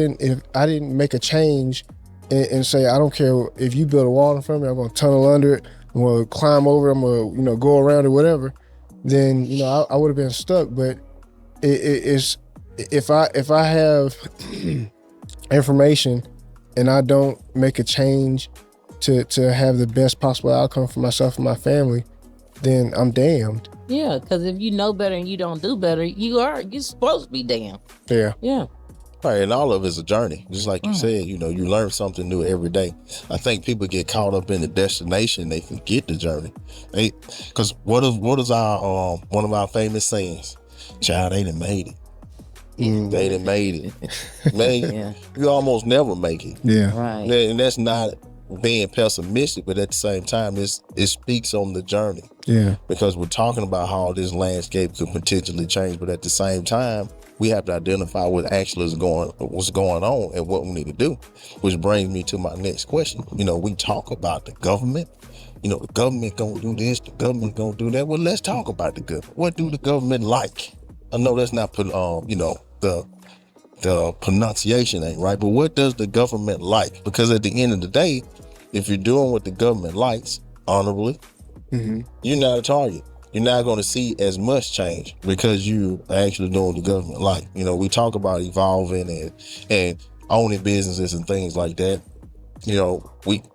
didn't make a change and say, I don't care if you build a wall in front of me, I'm gonna tunnel under it, I'm gonna climb over it, I'm gonna go around it, whatever, then I would have been stuck. But it's if I have information and I don't make a change to have the best possible outcome for myself and my family, then I'm damned. Yeah, because if you know better and you don't do better, you're supposed to be damned. Yeah. Yeah. Right, and all of it's a journey. Just like you said, you learn something new every day. I think people get caught up in the destination, they forget the journey. Because what is our one of our famous sayings? Child, they done made it. They done made it. Man, you almost never make it. Yeah. Right. And that's not being pessimistic, but at the same time, it speaks on the journey. Yeah. Because we're talking about how this landscape could potentially change, but at the same time, we have to identify what actually is what's going on and what we need to do, which brings me to my next question. We talk about the government. The government gonna do this, the government gonna do that. Well, let's talk about the government. What do the government like? I know that's not the pronunciation ain't right, but what does the government like? Because at the end of the day, if you're doing what the government likes honorably, you're not a target. You're not going to see as much change because you are actually doing the government like. We talk about evolving and owning businesses and things like that. The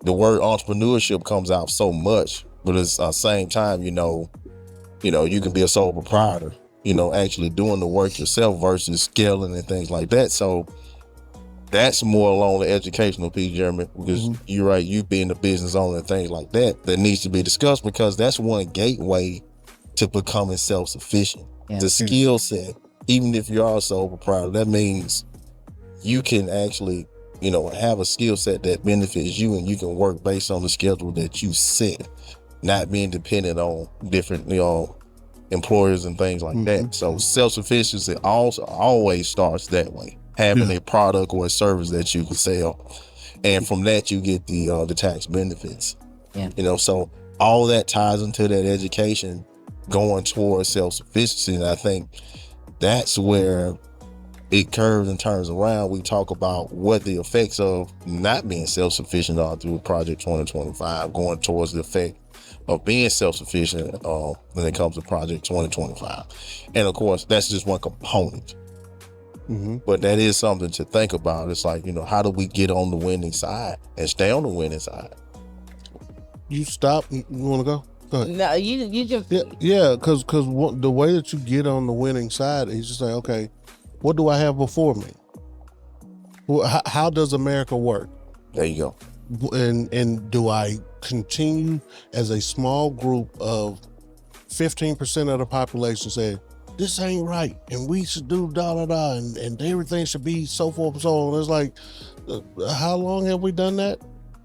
word entrepreneurship comes out so much, but at the same time, you can be a sole proprietor, actually doing the work yourself versus scaling and things like that. So that's more along the educational piece, Jeremy, because you're right, you being the business owner and things like that needs to be discussed, because that's one gateway to becoming self-sufficient. Yeah. The skill set, even if you are a sole proprietor, that means you can actually, have a skill set that benefits you, and you can work based on the schedule that you set, not being dependent on different, employers and things like that. So self-sufficiency also always starts that way, having a product or a service that you can sell. And from that, you get the tax benefits. Yeah. So all that ties into that education going towards self-sufficiency. And I think that's where it curves and turns around. We talk about what the effects of not being self-sufficient are through Project 2025, going towards the effect of being self-sufficient when it comes to Project 2025. And of course, that's just one component. But that is something to think about. It's like, how do we get on the winning side and stay on the winning side? You stop. You want to go? Go ahead. No, you just because the way that you get on the winning side is just like, okay, what do I have before me? How does America work? There you go. And do I continue as a small group of 15% of the population saying this ain't right and we should do and everything should be so forth and so on? It's like, how long have we done that?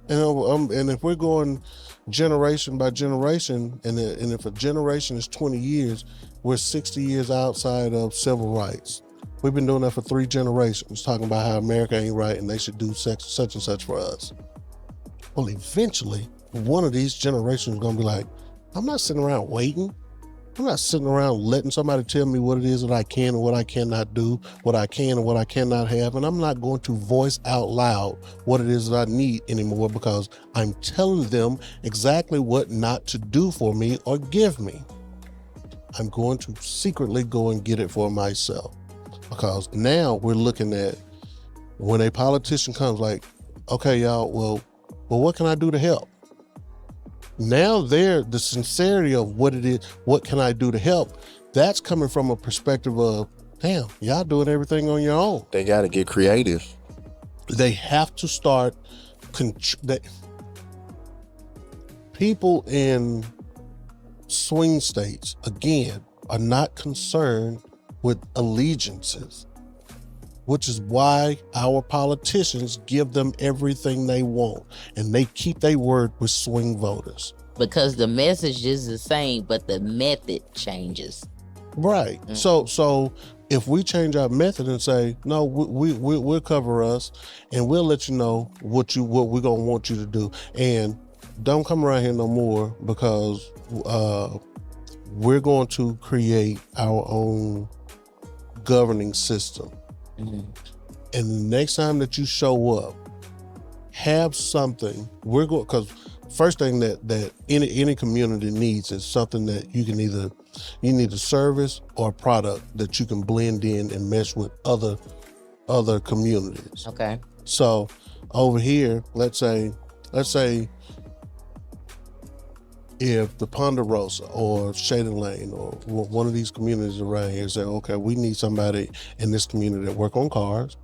And if we're going generation by generation, and if a generation is 20 years, we're 60 years outside of civil rights. We've been doing that for 3 generations, talking about how America ain't right and they should do such and such for us. Well, eventually, one of these generations is going to be like, I'm not sitting around waiting. I'm not sitting around letting somebody tell me what it is that I can and what I cannot do, what I can and what I cannot have. And I'm not going to voice out loud what it is that I need anymore, because I'm telling them exactly what not to do for me or give me. I'm going to secretly go and get it for myself, because now we're looking at when a politician comes like, okay, y'all, well, what can I do to help? Now the sincerity of what it is, what can I do to help? That's coming from a perspective of, damn, y'all doing everything on your own. They got to get creative. They have to start. People in swing states, again, are not concerned with allegiances, which is why our politicians give them everything they want, and they keep their word with swing voters. Because the message is the same, but the method changes. Right. So if we change our method and say, no, we'll cover us, and we'll let you know what we're gonna want you to do, and don't come around here no more, because we're going to create our own governing system. And the next time that you show up, have something. Because first thing that any community needs is something that you need a service or a product that you can blend in and mesh with other communities. Okay. So over here, let's say if the Ponderosa or Shading Lane or one of these communities around here say, okay, we need somebody in this community that work on cars.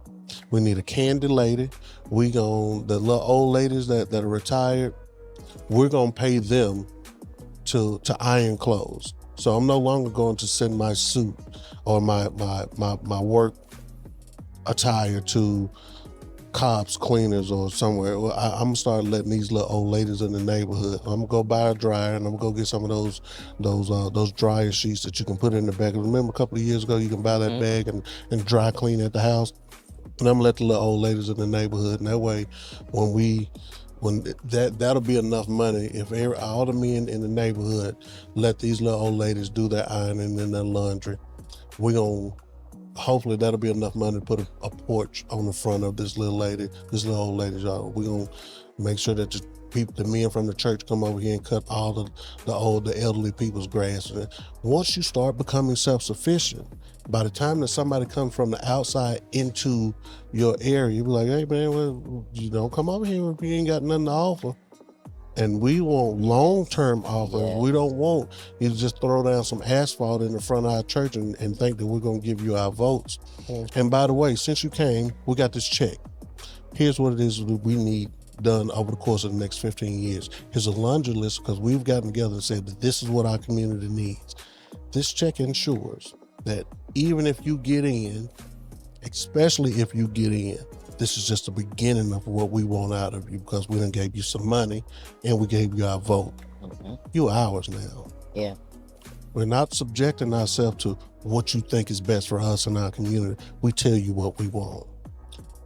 We need a candy lady. The little old ladies that are retired, we're gonna pay them to iron clothes. So I'm no longer going to send my suit or my work attire to Cops, Cleaners, or somewhere. I'm gonna start letting these little old ladies in the neighborhood. I'm gonna go buy a dryer, and I'm gonna go get some of those dryer sheets that you can put in the bag. Remember a couple of years ago, you can buy that bag and dry clean at the house. And I'm gonna let the little old ladies in the neighborhood, and that way, that'll be enough money if all the men in the neighborhood let these little old ladies do their ironing and their laundry. Hopefully that'll be enough money to put a porch on the front of this little old lady's yard. We're gonna make sure that the men from the church come over here and cut all the elderly people's grass. And once you start becoming self-sufficient, by the time that somebody comes from the outside into your area, you be like, hey man, well, you don't come over here if you ain't got nothing to offer. And we want long-term offers. Yeah. We don't want you to just throw down some asphalt in the front of our church and think that we're going to give you our votes. Mm-hmm. And by the way, since you came, we got this check. Here's what it is that we need done over the course of the next 15 years. Here's a laundry list, because we've gotten together and said that this is what our community needs. This check ensures that even if you get in, especially if you get in, this is just the beginning of what we want out of you, because we done gave you some money and we gave you our vote. Mm-hmm. You're ours now. Yeah. We're not subjecting ourselves to what you think is best for us and our community. We tell you what we want.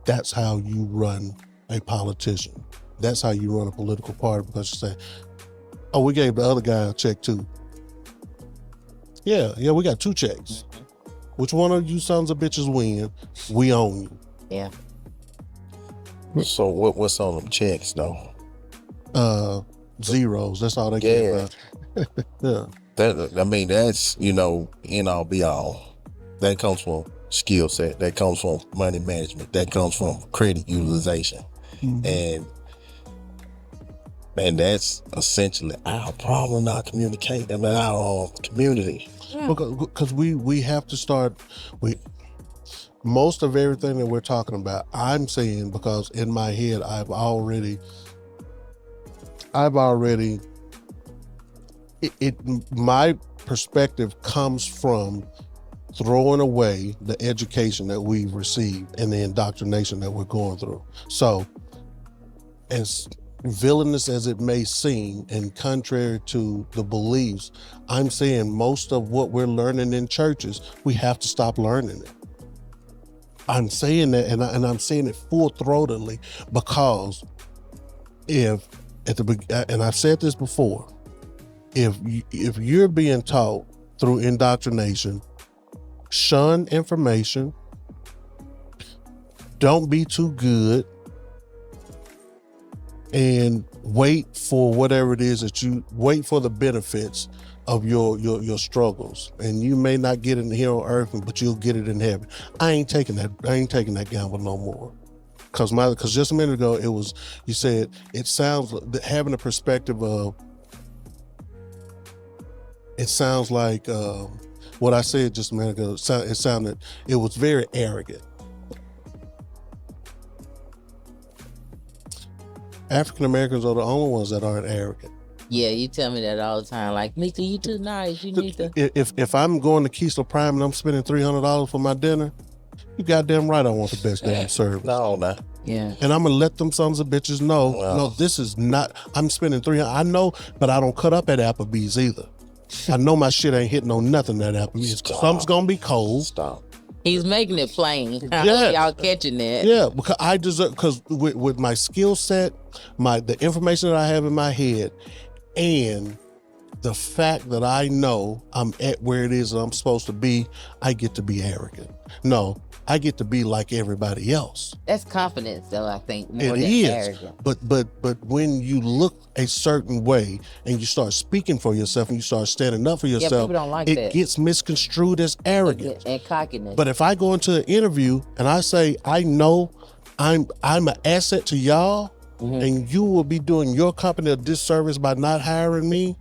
That's how you run a politician. That's how you run a political party, because you say, oh, we gave the other guy a check too. Yeah, we got 2 checks. Mm-hmm. Which one of you sons of bitches win, we own you. Yeah. So what's on them checks though? Zeros. That's all they care about. Yeah. That's end all be all. That comes from skill set. That comes from money management. That comes from credit utilization. Mm-hmm. And that's essentially our problem, our communication, our community. Yeah. Because we have to start. Most of everything that we're talking about, I'm saying, because in my head, my perspective comes from throwing away the education that we've received and the indoctrination that we're going through. So, as villainous as it may seem, and contrary to the beliefs, I'm saying most of what we're learning in churches, we have to stop learning it. I'm saying that, and I'm saying it full-throatedly, because and I've said this before, if you're being taught through indoctrination, shun information, don't be too good, and wait for whatever it is wait for the benefits of your struggles, and you may not get it here on earth, but you'll get it in heaven. I ain't taking that gamble no more. Because just a minute ago you said it sounds, having a perspective of, it sounds like what I said just a minute ago. It was very arrogant. African Americans are the only ones that aren't arrogant. Yeah, you tell me that all the time. Like, Mika, you too nice. You need to. If I'm going to Keystone Prime and I'm spending $300 for my dinner, you goddamn right I want the best damn service. No. Yeah. And I'm gonna let them sons of bitches know, no, this is not. I'm spending $300. I know, but I don't cut up at Applebee's either. I know my shit ain't hitting on nothing at Applebee's. Some's gonna be cold. Stop. He's making it plain. Yeah. Y'all catching that? Yeah, because I deserve. Because with my skill set, the information that I have in my head, and the fact that I know I'm at where it is that I'm supposed to be, I get to be arrogant. No, I get to be like everybody else. That's confidence, though. I think more It than is, arrogant. but when you look a certain way and you start speaking for yourself and you start standing up for yourself, people don't like it that. gets misconstrued as arrogance And cockiness. But if I go into an interview and I say I know I'm an asset to y'all, and you will be doing your company a disservice by not hiring me,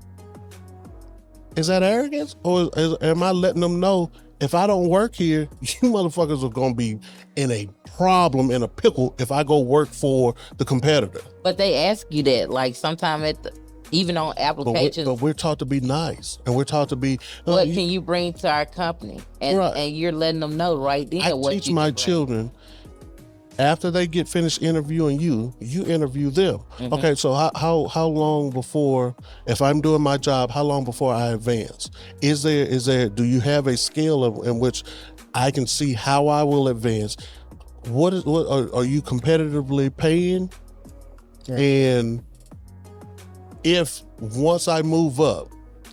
is that arrogance, or am I letting them know if I don't work here, you motherfuckers are gonna be in a problem, in a pickle, if I go work for the competitor? But they ask you that, like, sometime even on applications. But we're taught to be nice, and we're taught to be. What can you bring to our company? And you're letting them know right then. I what teach you my can bring. children. After they get finished interviewing you interview them. Okay, so how long before, if I'm doing my job, how long before I advance? Is there? Do you have a scale in which I can see how I will advance? What are you competitively paying? Yeah. And if once I move up,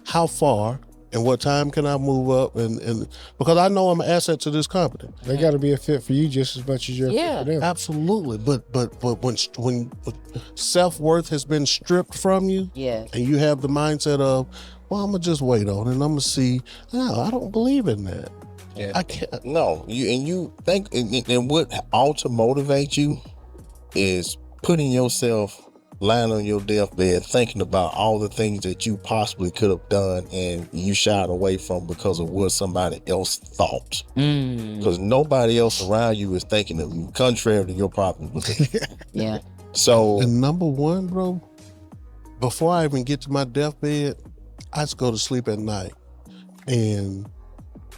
how far? And what time can I move up? And because I know I'm an asset to this company. They got to be a fit for you just as much as you're a fit for them. Absolutely. But when self-worth has been stripped from you, and you have the mindset of, well, I'm gonna just wait on it and I'm gonna see. No, I don't believe in that. Yeah. I can't. No, you think, and what ought to motivate you is putting yourself lying on your deathbed thinking about all the things that you possibly could have done and you shied away from because of what somebody else thought. Because nobody else around you is thinking of you, contrary to your problems. Yeah. So, and number one, bro, before I even get to my deathbed, I just go to sleep at night. And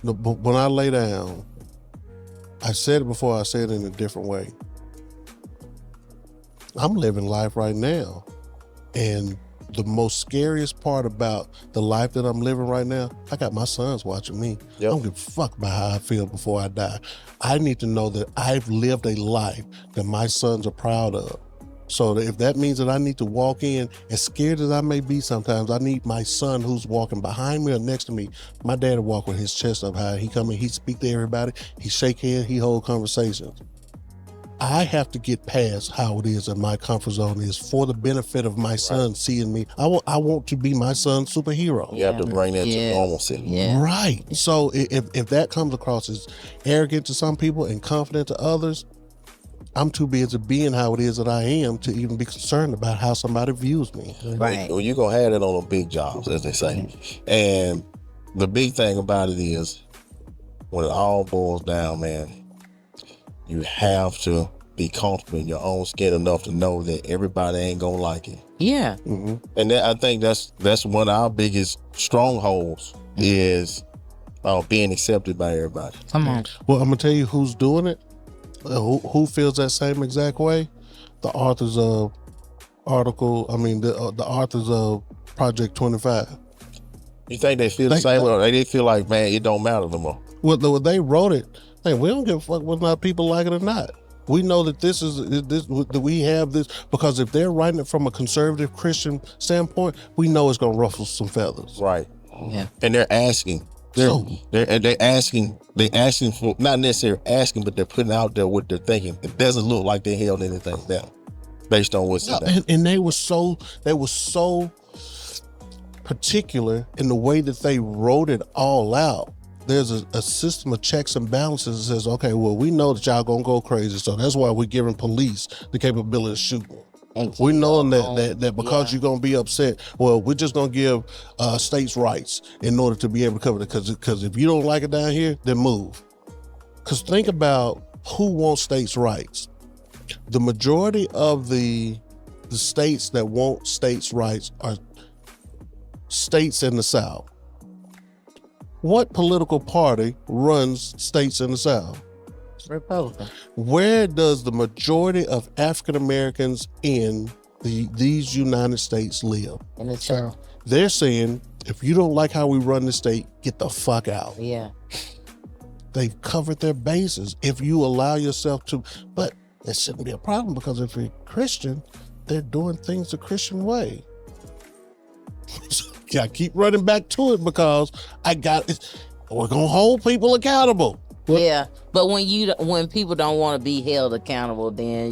when I lay down, I said it before, I said it in a different way. I'm living life right now. And the most scariest part about the life that I'm living right now, I got my sons watching me. I don't give a fuck about how I feel before I die. I need to know that I've lived a life that my sons are proud of. So that if that means that I need to walk in, as scared as I may be sometimes, I need my son who's walking behind me or next to me. My dad will walk with his chest up high. He come in, he speak to everybody, he shake hands, he hold conversations. I have to get past how it is in my comfort zone is for the benefit of my son seeing me. I want to be my son's superhero. You have to bring that to normalcy. Yeah. Right. So if that comes across as arrogant to some people and confident to others, I'm too busy being how it is that I am to even be concerned about how somebody views me. Right. Well, you're going to have it on the big jobs, as they say. And the big thing about it is, when it all boils down, man, you have to be comfortable in your own skin enough to know that everybody ain't gonna like it. Yeah. And I think that's one of our biggest strongholds is being accepted by everybody. Come on. Well, I'm gonna tell you who's doing it. Who feels that same exact way? The authors of the authors of Project 25. You think they feel the same way? They feel like, man, it don't matter no more. Well, they wrote it. Hey, we don't give a fuck whether or not people like it or not. We know that that we have this because if they're writing it from a conservative Christian standpoint, we know it's gonna ruffle some feathers. Right. Yeah. And they're asking. They're asking for, not necessarily asking, but they're putting out there what they're thinking. It doesn't look like they held anything down based on what's in there. And they were so particular in the way that they wrote it all out. There's a system of checks and balances that says, okay, well, we know that y'all gonna go crazy, so that's why we're giving police the capability of shooting. We know that because you're gonna be upset, well, we're just gonna give states rights in order to be able to cover it. Because if you don't like it down here, then move. Because think about who wants states rights. The majority of the the states that want states' rights are states in the South. What political party runs states in the South? Republican. Where does the majority of African Americans in these United States live? In the South. They're saying, if you don't like how we run the state, get the fuck out. Yeah. They've covered their bases. If you allow yourself to, but it shouldn't be a problem, because if you're Christian, they're doing things the Christian way. So I keep running back to it because we're gonna hold people accountable. Yeah, but when people don't want to be held accountable, then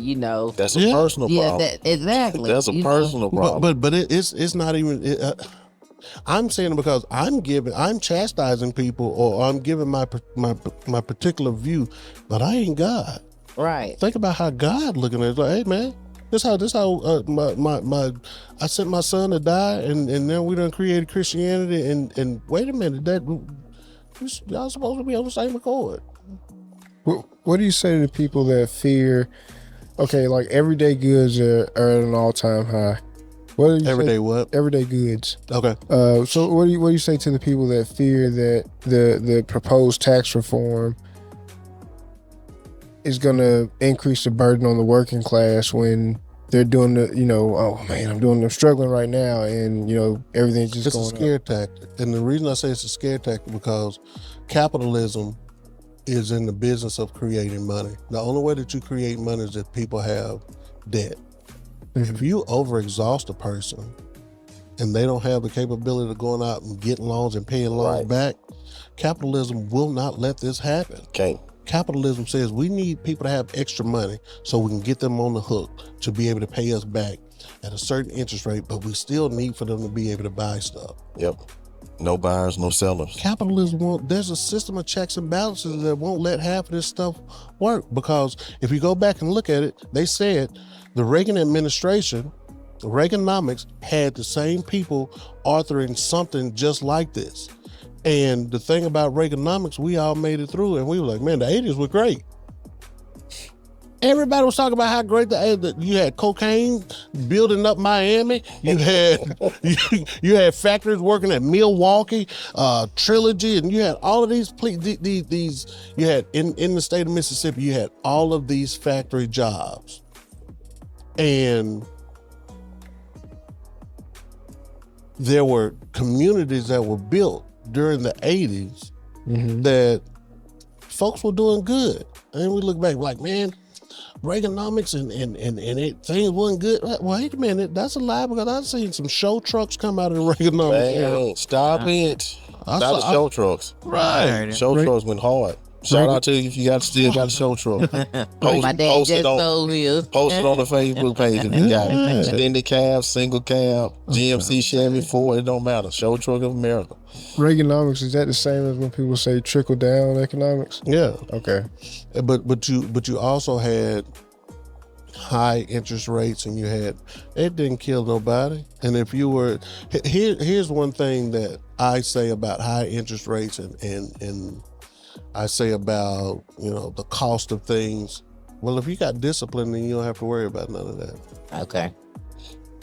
that's a personal problem. Exactly. That's a personal problem. But it's not even. I'm saying it because I'm chastising people, or I'm giving my particular view, but I ain't God. Right. Think about how God looking at it. Like, hey man, this how I sent my son to die, and then we done created Christianity, and wait a minute, that y'all supposed to be on the same accord. What do you say to the people that fear? Okay, like everyday goods are at an all-time high. What do you Everyday say? what? Everyday goods. Okay. So what do you say to the people that fear that the proposed tax reform is going to increase the burden on the working class when they're doing I'm struggling right now, and everything's just it's going a scare tactic. And the reason I say it's a scare tactic because capitalism is in the business of creating money. The only way that you create money is if people have debt. If you overexhaust a person and they don't have the capability of going out and getting loans and paying loans back, capitalism will not let this happen. Okay. Capitalism says we need people to have extra money so we can get them on the hook to be able to pay us back at a certain interest rate, but we still need for them to be able to buy stuff. Yep. No buyers, no sellers. Capitalism there's a system of checks and balances that won't let half of this stuff work, because if you go back and look at it, they said the Reagan administration, Reaganomics, had the same people authoring something just like this. And the thing about Reaganomics, we all made it through, and we were like, man, the 80s were great. Everybody was talking about how great you had cocaine building up Miami. You had you had factories working at Milwaukee, Trilogy, and you had all of these you had in the state of Mississippi, you had all of these factory jobs. And there were communities that were built during the 80s that folks were doing good. And we look back like, man, Reaganomics and things wasn't good. Wait a minute, that's a lie, because I've seen some show trucks come out of the Reaganomics era. Stop it. Not the show trucks. Right. Show trucks went hard. Shout out to you if you still got a show truck. My dad just sold his. Post it on the Facebook page if you got it. Extended cab, single cab, GMC, Chevy, Ford, it don't matter. Show truck of America. Reaganomics, is that the same as when people say trickle down economics? Yeah. Okay. But you also had high interest rates, and it didn't kill nobody. And if you were here's one thing that I say about high interest rates and I say about, the cost of things. Well, if you got discipline, then you don't have to worry about none of that. Okay.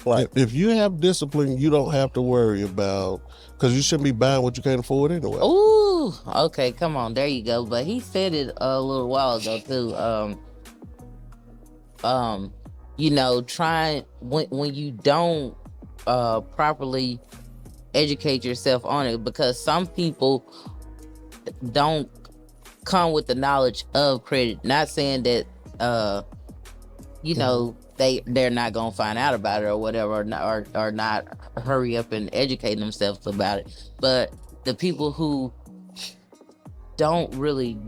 Right. If you have discipline, you don't have to worry about, because you shouldn't be buying what you can't afford anyway. Ooh, okay, come on, there you go. But he said it a little while ago too. Try when you don't properly educate yourself on it, because some people don't come with the knowledge of credit. Not saying that they're not gonna find out about it or whatever, or not hurry up and educate themselves about it. But the people who don't really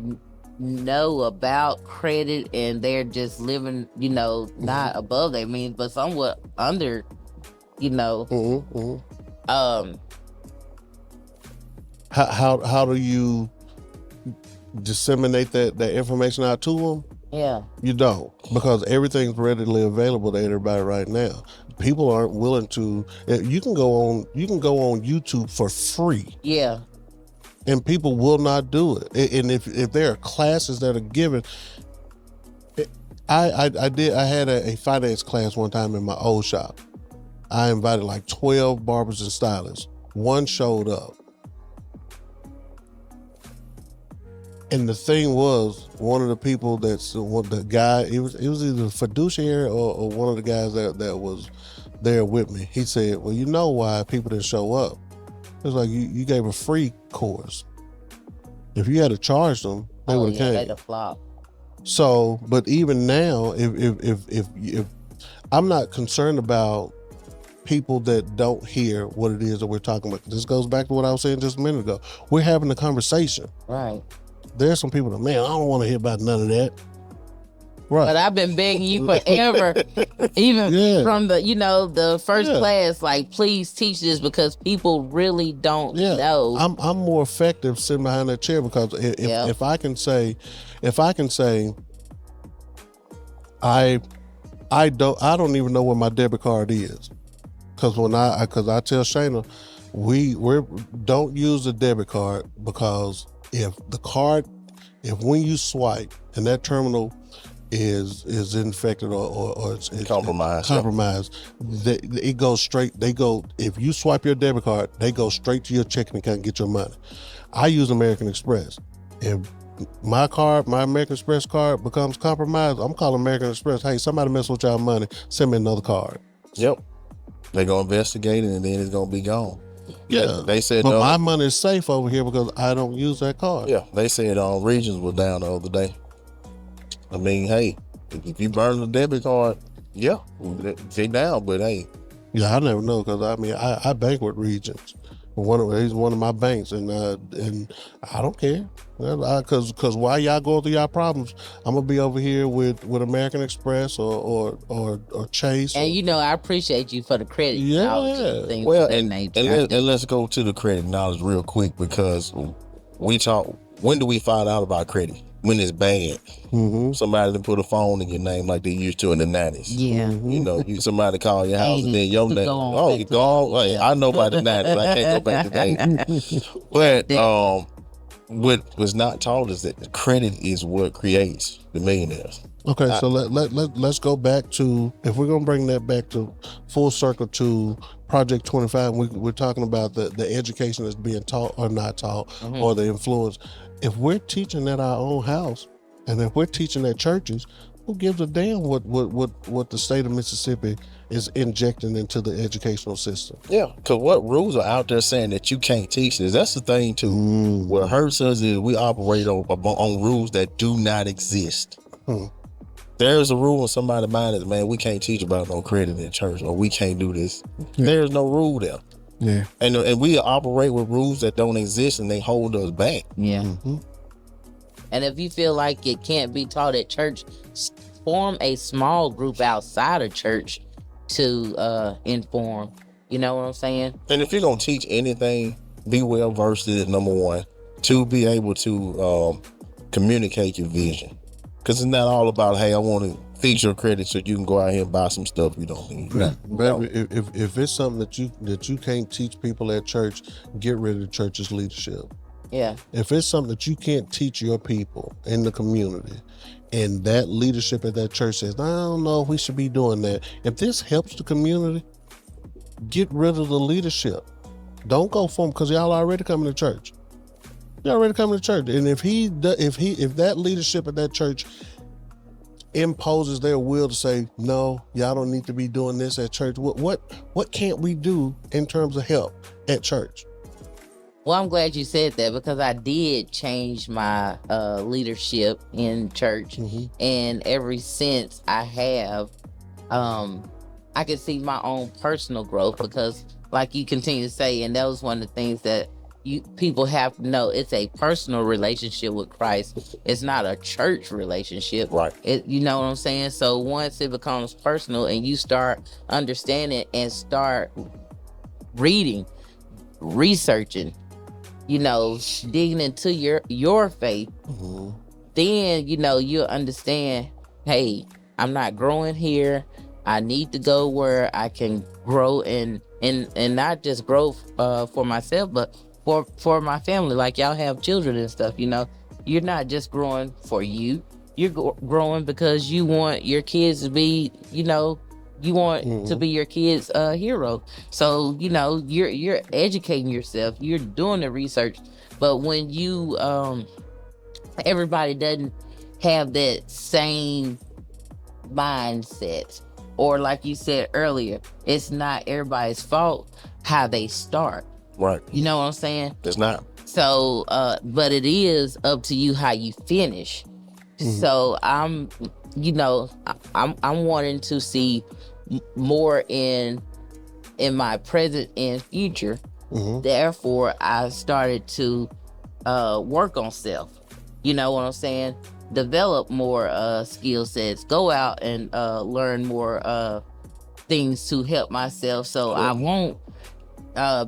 know about credit, and they're just living, not above their means, but somewhat under, How do you disseminate that information out to them? Yeah. You don't, because everything's readily available to everybody right now. People aren't willing to. You can go on YouTube for free. Yeah. And people will not do it. And if there are classes that are given, I did. I had a finance class one time in my old shop. I invited like 12 barbers and stylists. One showed up. And the thing was, one of the people the guy, it was either a fiduciary or one of the guys that was there with me. He said, well, you know why people didn't show up. It was like, you gave a free course. If you had to charge them, they would have came. They'd have flopped. So, but even now, if I'm not concerned about people that don't hear what it is that we're talking about. This goes back to what I was saying just a minute ago. We're having a conversation. Right. There's some people that, man, I don't want to hear about none of that. Right. But I've been begging you forever, even from the first class, like, please teach this because people really don't know. I'm more effective sitting behind that chair because if I can say, I don't even know where my debit card is. Because I tell Shayna, we don't use the debit card because if when you swipe and that terminal is infected or it's compromised, it goes straight. If you swipe your debit card, they go straight to your checking account and get your money. I use American Express. If my American Express card becomes compromised, I'm calling American Express. Hey, somebody mess with y'all money. Send me another card. Yep. They're going to investigate it and then it's going to be gone. Yeah. They said, but my money is safe over here because I don't use that card. Yeah. They said Regions was down the other day. I mean, hey, if you burn the debit card, they down, but hey. Yeah, I never know because I bank with Regions. He's one of my banks, and I don't care because while y'all go through y'all problems, I'm gonna be over here with American Express or Chase. And I appreciate you for the credit. Yeah. Well, and let's go to the credit knowledge real quick because we talk. When do we find out about credit? When it's bad. Mm-hmm. Somebody done put a phone in your name like they used to in the 90s. Yeah. Mm-hmm. Somebody call your house and then your name. Go on. Like, I know about the 90s. I can't go back to that. But what was not taught is that the credit is what creates the millionaires. Okay, so let's go back to, if we're gonna bring that back to full circle to Project 25, we're talking about the education that's being taught or not taught, mm-hmm. or the influence. If we're teaching at our own house, and if we're teaching at churches, who gives a damn what the state of Mississippi is injecting into the educational system? Yeah, because what rules are out there saying that you can't teach this? That's the thing too. What hurts us is we operate on rules that do not exist. There's a rule in somebody's mind that, man, we can't teach about no credit in church, or we can't do this. Yeah. There's no rule there. Yeah. And we operate with rules that don't exist and they hold us back. Yeah. Mm-hmm. And if you feel like it can't be taught at church, form a small group outside of church to inform. You know what I'm saying? And if you're going to teach anything, be well versed in it, number one. Two, be able to communicate your vision. Because it's not all about, hey, I want to fix your credit so you can go out here and buy some stuff you don't need. Right. Baby, if it's something that you can't teach people at church, get rid of the church's leadership. Yeah. If it's something that you can't teach your people in the community, and that leadership at that church says, I don't know if we should be doing that. If this helps the community, get rid of the leadership. Don't go for them because y'all already coming to church. You're already coming to church. And if that leadership at that church imposes their will to say, no, y'all don't need to be doing this at church, what can't we do in terms of help at church? Well, I'm glad you said that because I did change my leadership in church. Mm-hmm. And ever since I have, I can see my own personal growth because like you continue to say, and that was one of the things that people have to know, it's a personal relationship with Christ. It's not a church relationship. Right. You know what I'm saying? So once it becomes personal and you start understanding and start reading, researching, digging into your faith, mm-hmm. then, you'll understand, hey, I'm not growing here. I need to go where I can grow and not just grow for myself, but for my family. Like y'all have children and stuff, you're not just growing for you, you're growing because you want your kids to be, you want to be your kids' hero. So you're educating yourself. You're doing the research. But when you everybody doesn't have that same mindset, or like you said earlier, it's not everybody's fault how they start. Right. You know what I'm saying? It's not. So, but it is up to you how you finish. So I'm wanting to see more in my present and future. Therefore, I started to work on self. You know what I'm saying? Develop more skill sets. Go out and learn more things to help myself. So I won't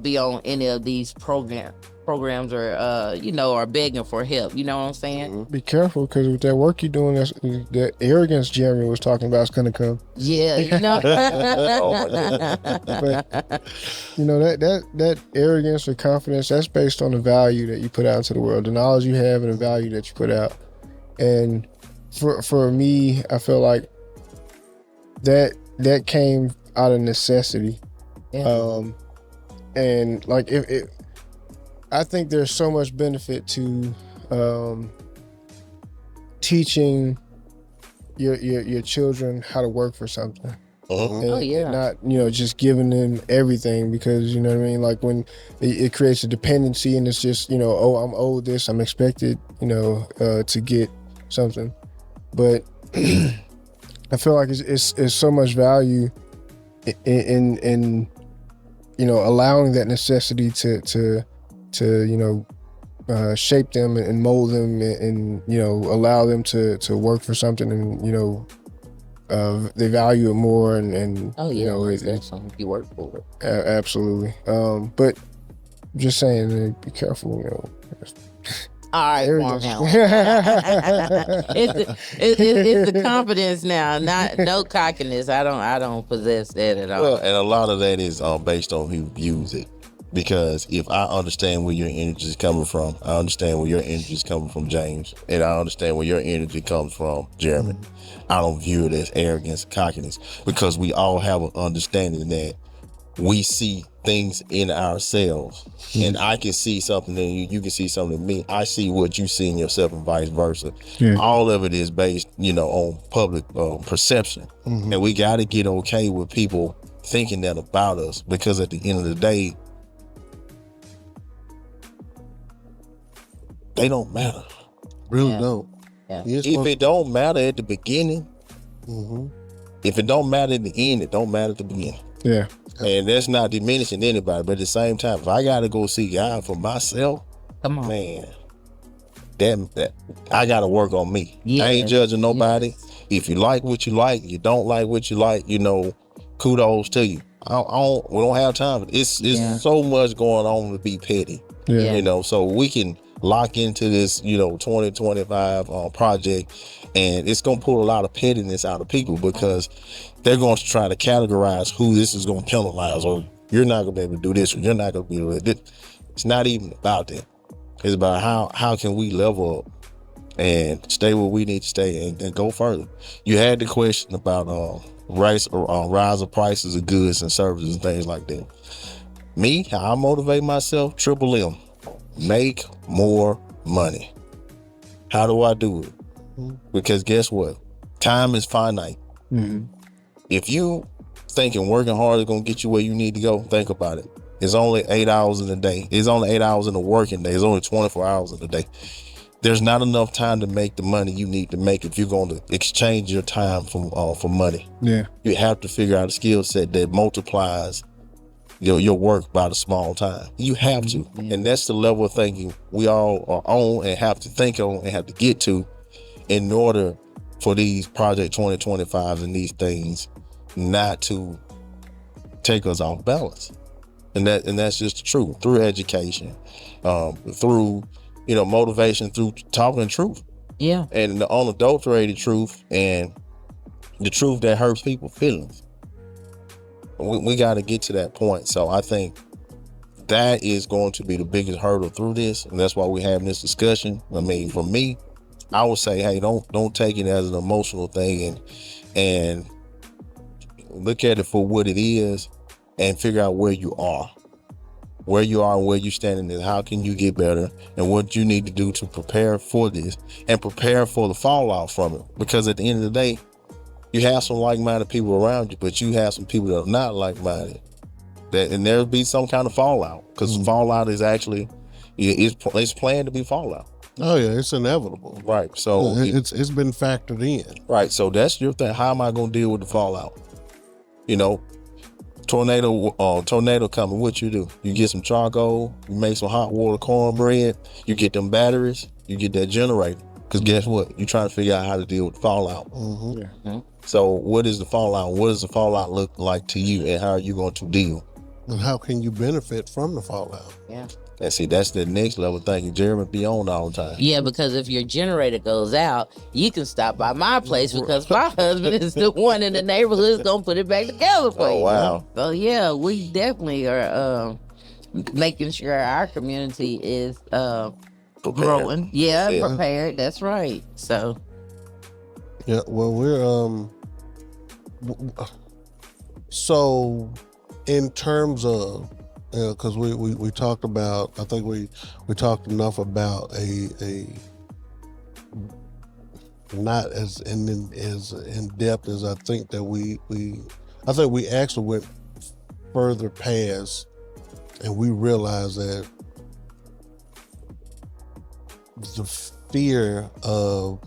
be on any of these programs or or begging for help. You know what I'm saying? Be careful, because with that work you're doing, that arrogance Jeremy was talking about is gonna come. Yeah, But that arrogance or confidence, that's based on the value that you put out into the world, the knowledge you have and the value that you put out. And for me, I feel like that came out of necessity. And like I think there's so much benefit to teaching your children how to work for something. And not just giving them everything, because you know what I mean, like when it creates a dependency, and it's just I'm owed this, I'm expected to get something. But I feel like it's so much value in allowing that necessity to shape them and mold them, and allow them to work for something, and they value it more, and that's something you work for. Absolutely. But just saying, be careful. All right, Farmhouse. It's the confidence now, no cockiness. I don't possess that at all. Well, and a lot of that is based on who views it. Because if I understand where your energy is coming from, I understand where your energy is coming from, James, and I understand where your energy comes from, Jeremy. I don't view it as arrogance, cockiness, because we all have an understanding that we see things in ourselves, and I can see something in you, you can see something in me. I see what you see in yourself, and vice versa. All of it is based, on public perception, and we got to get okay with people thinking that about us, because at the end of the day, they don't matter. Really don't. Yeah. If it don't matter at the beginning, if it don't matter at the end, it don't matter at the beginning. Yeah. And that's not diminishing anybody, but at the same time, if I gotta go see God for myself, come on, man, that I gotta work on me. I ain't judging nobody. If you like what you like, you don't like what you like, kudos to you. We don't have time for it. It's so much going on to be petty. So we can lock into this 2025 project, and it's gonna pull a lot of pettiness out of people, because they're going to try to categorize who this is going to penalize, or you're not going to be able to do this, or you're not going to be able to do this. It's not even about that. It's about how can we level up and stay where we need to stay, and go further. You had the question about rise of prices of goods and services and things like that. Me, how I motivate myself, Triple M, make more money. How do I do it? Because guess what? Time is finite. If you thinking working hard is going to get you where you need to go, think about it. It's only 8 hours in a day. It's only 8 hours in a working day. It's only 24 hours in a day. There's not enough time to make the money you need to make if you're going to exchange your time for money. Yeah. You have to figure out a skill set that multiplies your work by the small time. You have to. And that's the level of thinking we all are on, and have to think on, and have to get to, in order for these Project 2025s and these things not to take us off balance. And that's just the truth. Through education, through motivation, through talking truth. Yeah. And the unadulterated truth, and the truth that hurts people's feelings. We got to get to that point. So I think that is going to be the biggest hurdle through this, and that's why we're having this discussion. I mean, for me, I would say, hey, don't take it as an emotional thing, and look at it for what it is, and figure out where you are and where you're standing, and how can you get better, and what you need to do to prepare for this and prepare for the fallout from it. Because at the end of the day, you have some like-minded people around you, but you have some people that are not like-minded. And there'll be some kind of fallout, because fallout is actually it's planned to be fallout. Oh yeah, it's inevitable. Right. So it's been factored in. Right. So that's your thing. How am I going to deal with the fallout? You know, tornado coming. What you do? You get some charcoal. You make some hot water cornbread. You get them batteries. You get that generator. Because guess what? You're trying to figure out how to deal with the fallout. So what is the fallout? What does the fallout look like to you, and how are you going to deal? And how can you benefit from the fallout? Yeah. And see, that's the next level thing. Jeremy be on all the time. Yeah, because if your generator goes out, you can stop by my place, because my husband is the one in the neighborhood who's gonna put it back together for you. Oh, wow. So yeah, we definitely are making sure our community is growing. Yeah, prepared. That's right. So yeah, well, we're so in terms of, because we talked about, I think we talked enough about a not as in depth as I think that we actually went further past, and we realized that the fear of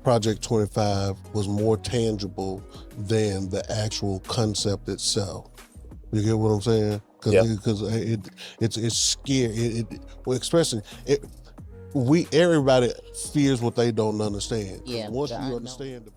Project 25 was more tangible than the actual concept itself. You get what I'm saying? Because it's scary. Everybody fears what they don't understand. Yeah. Once you understand.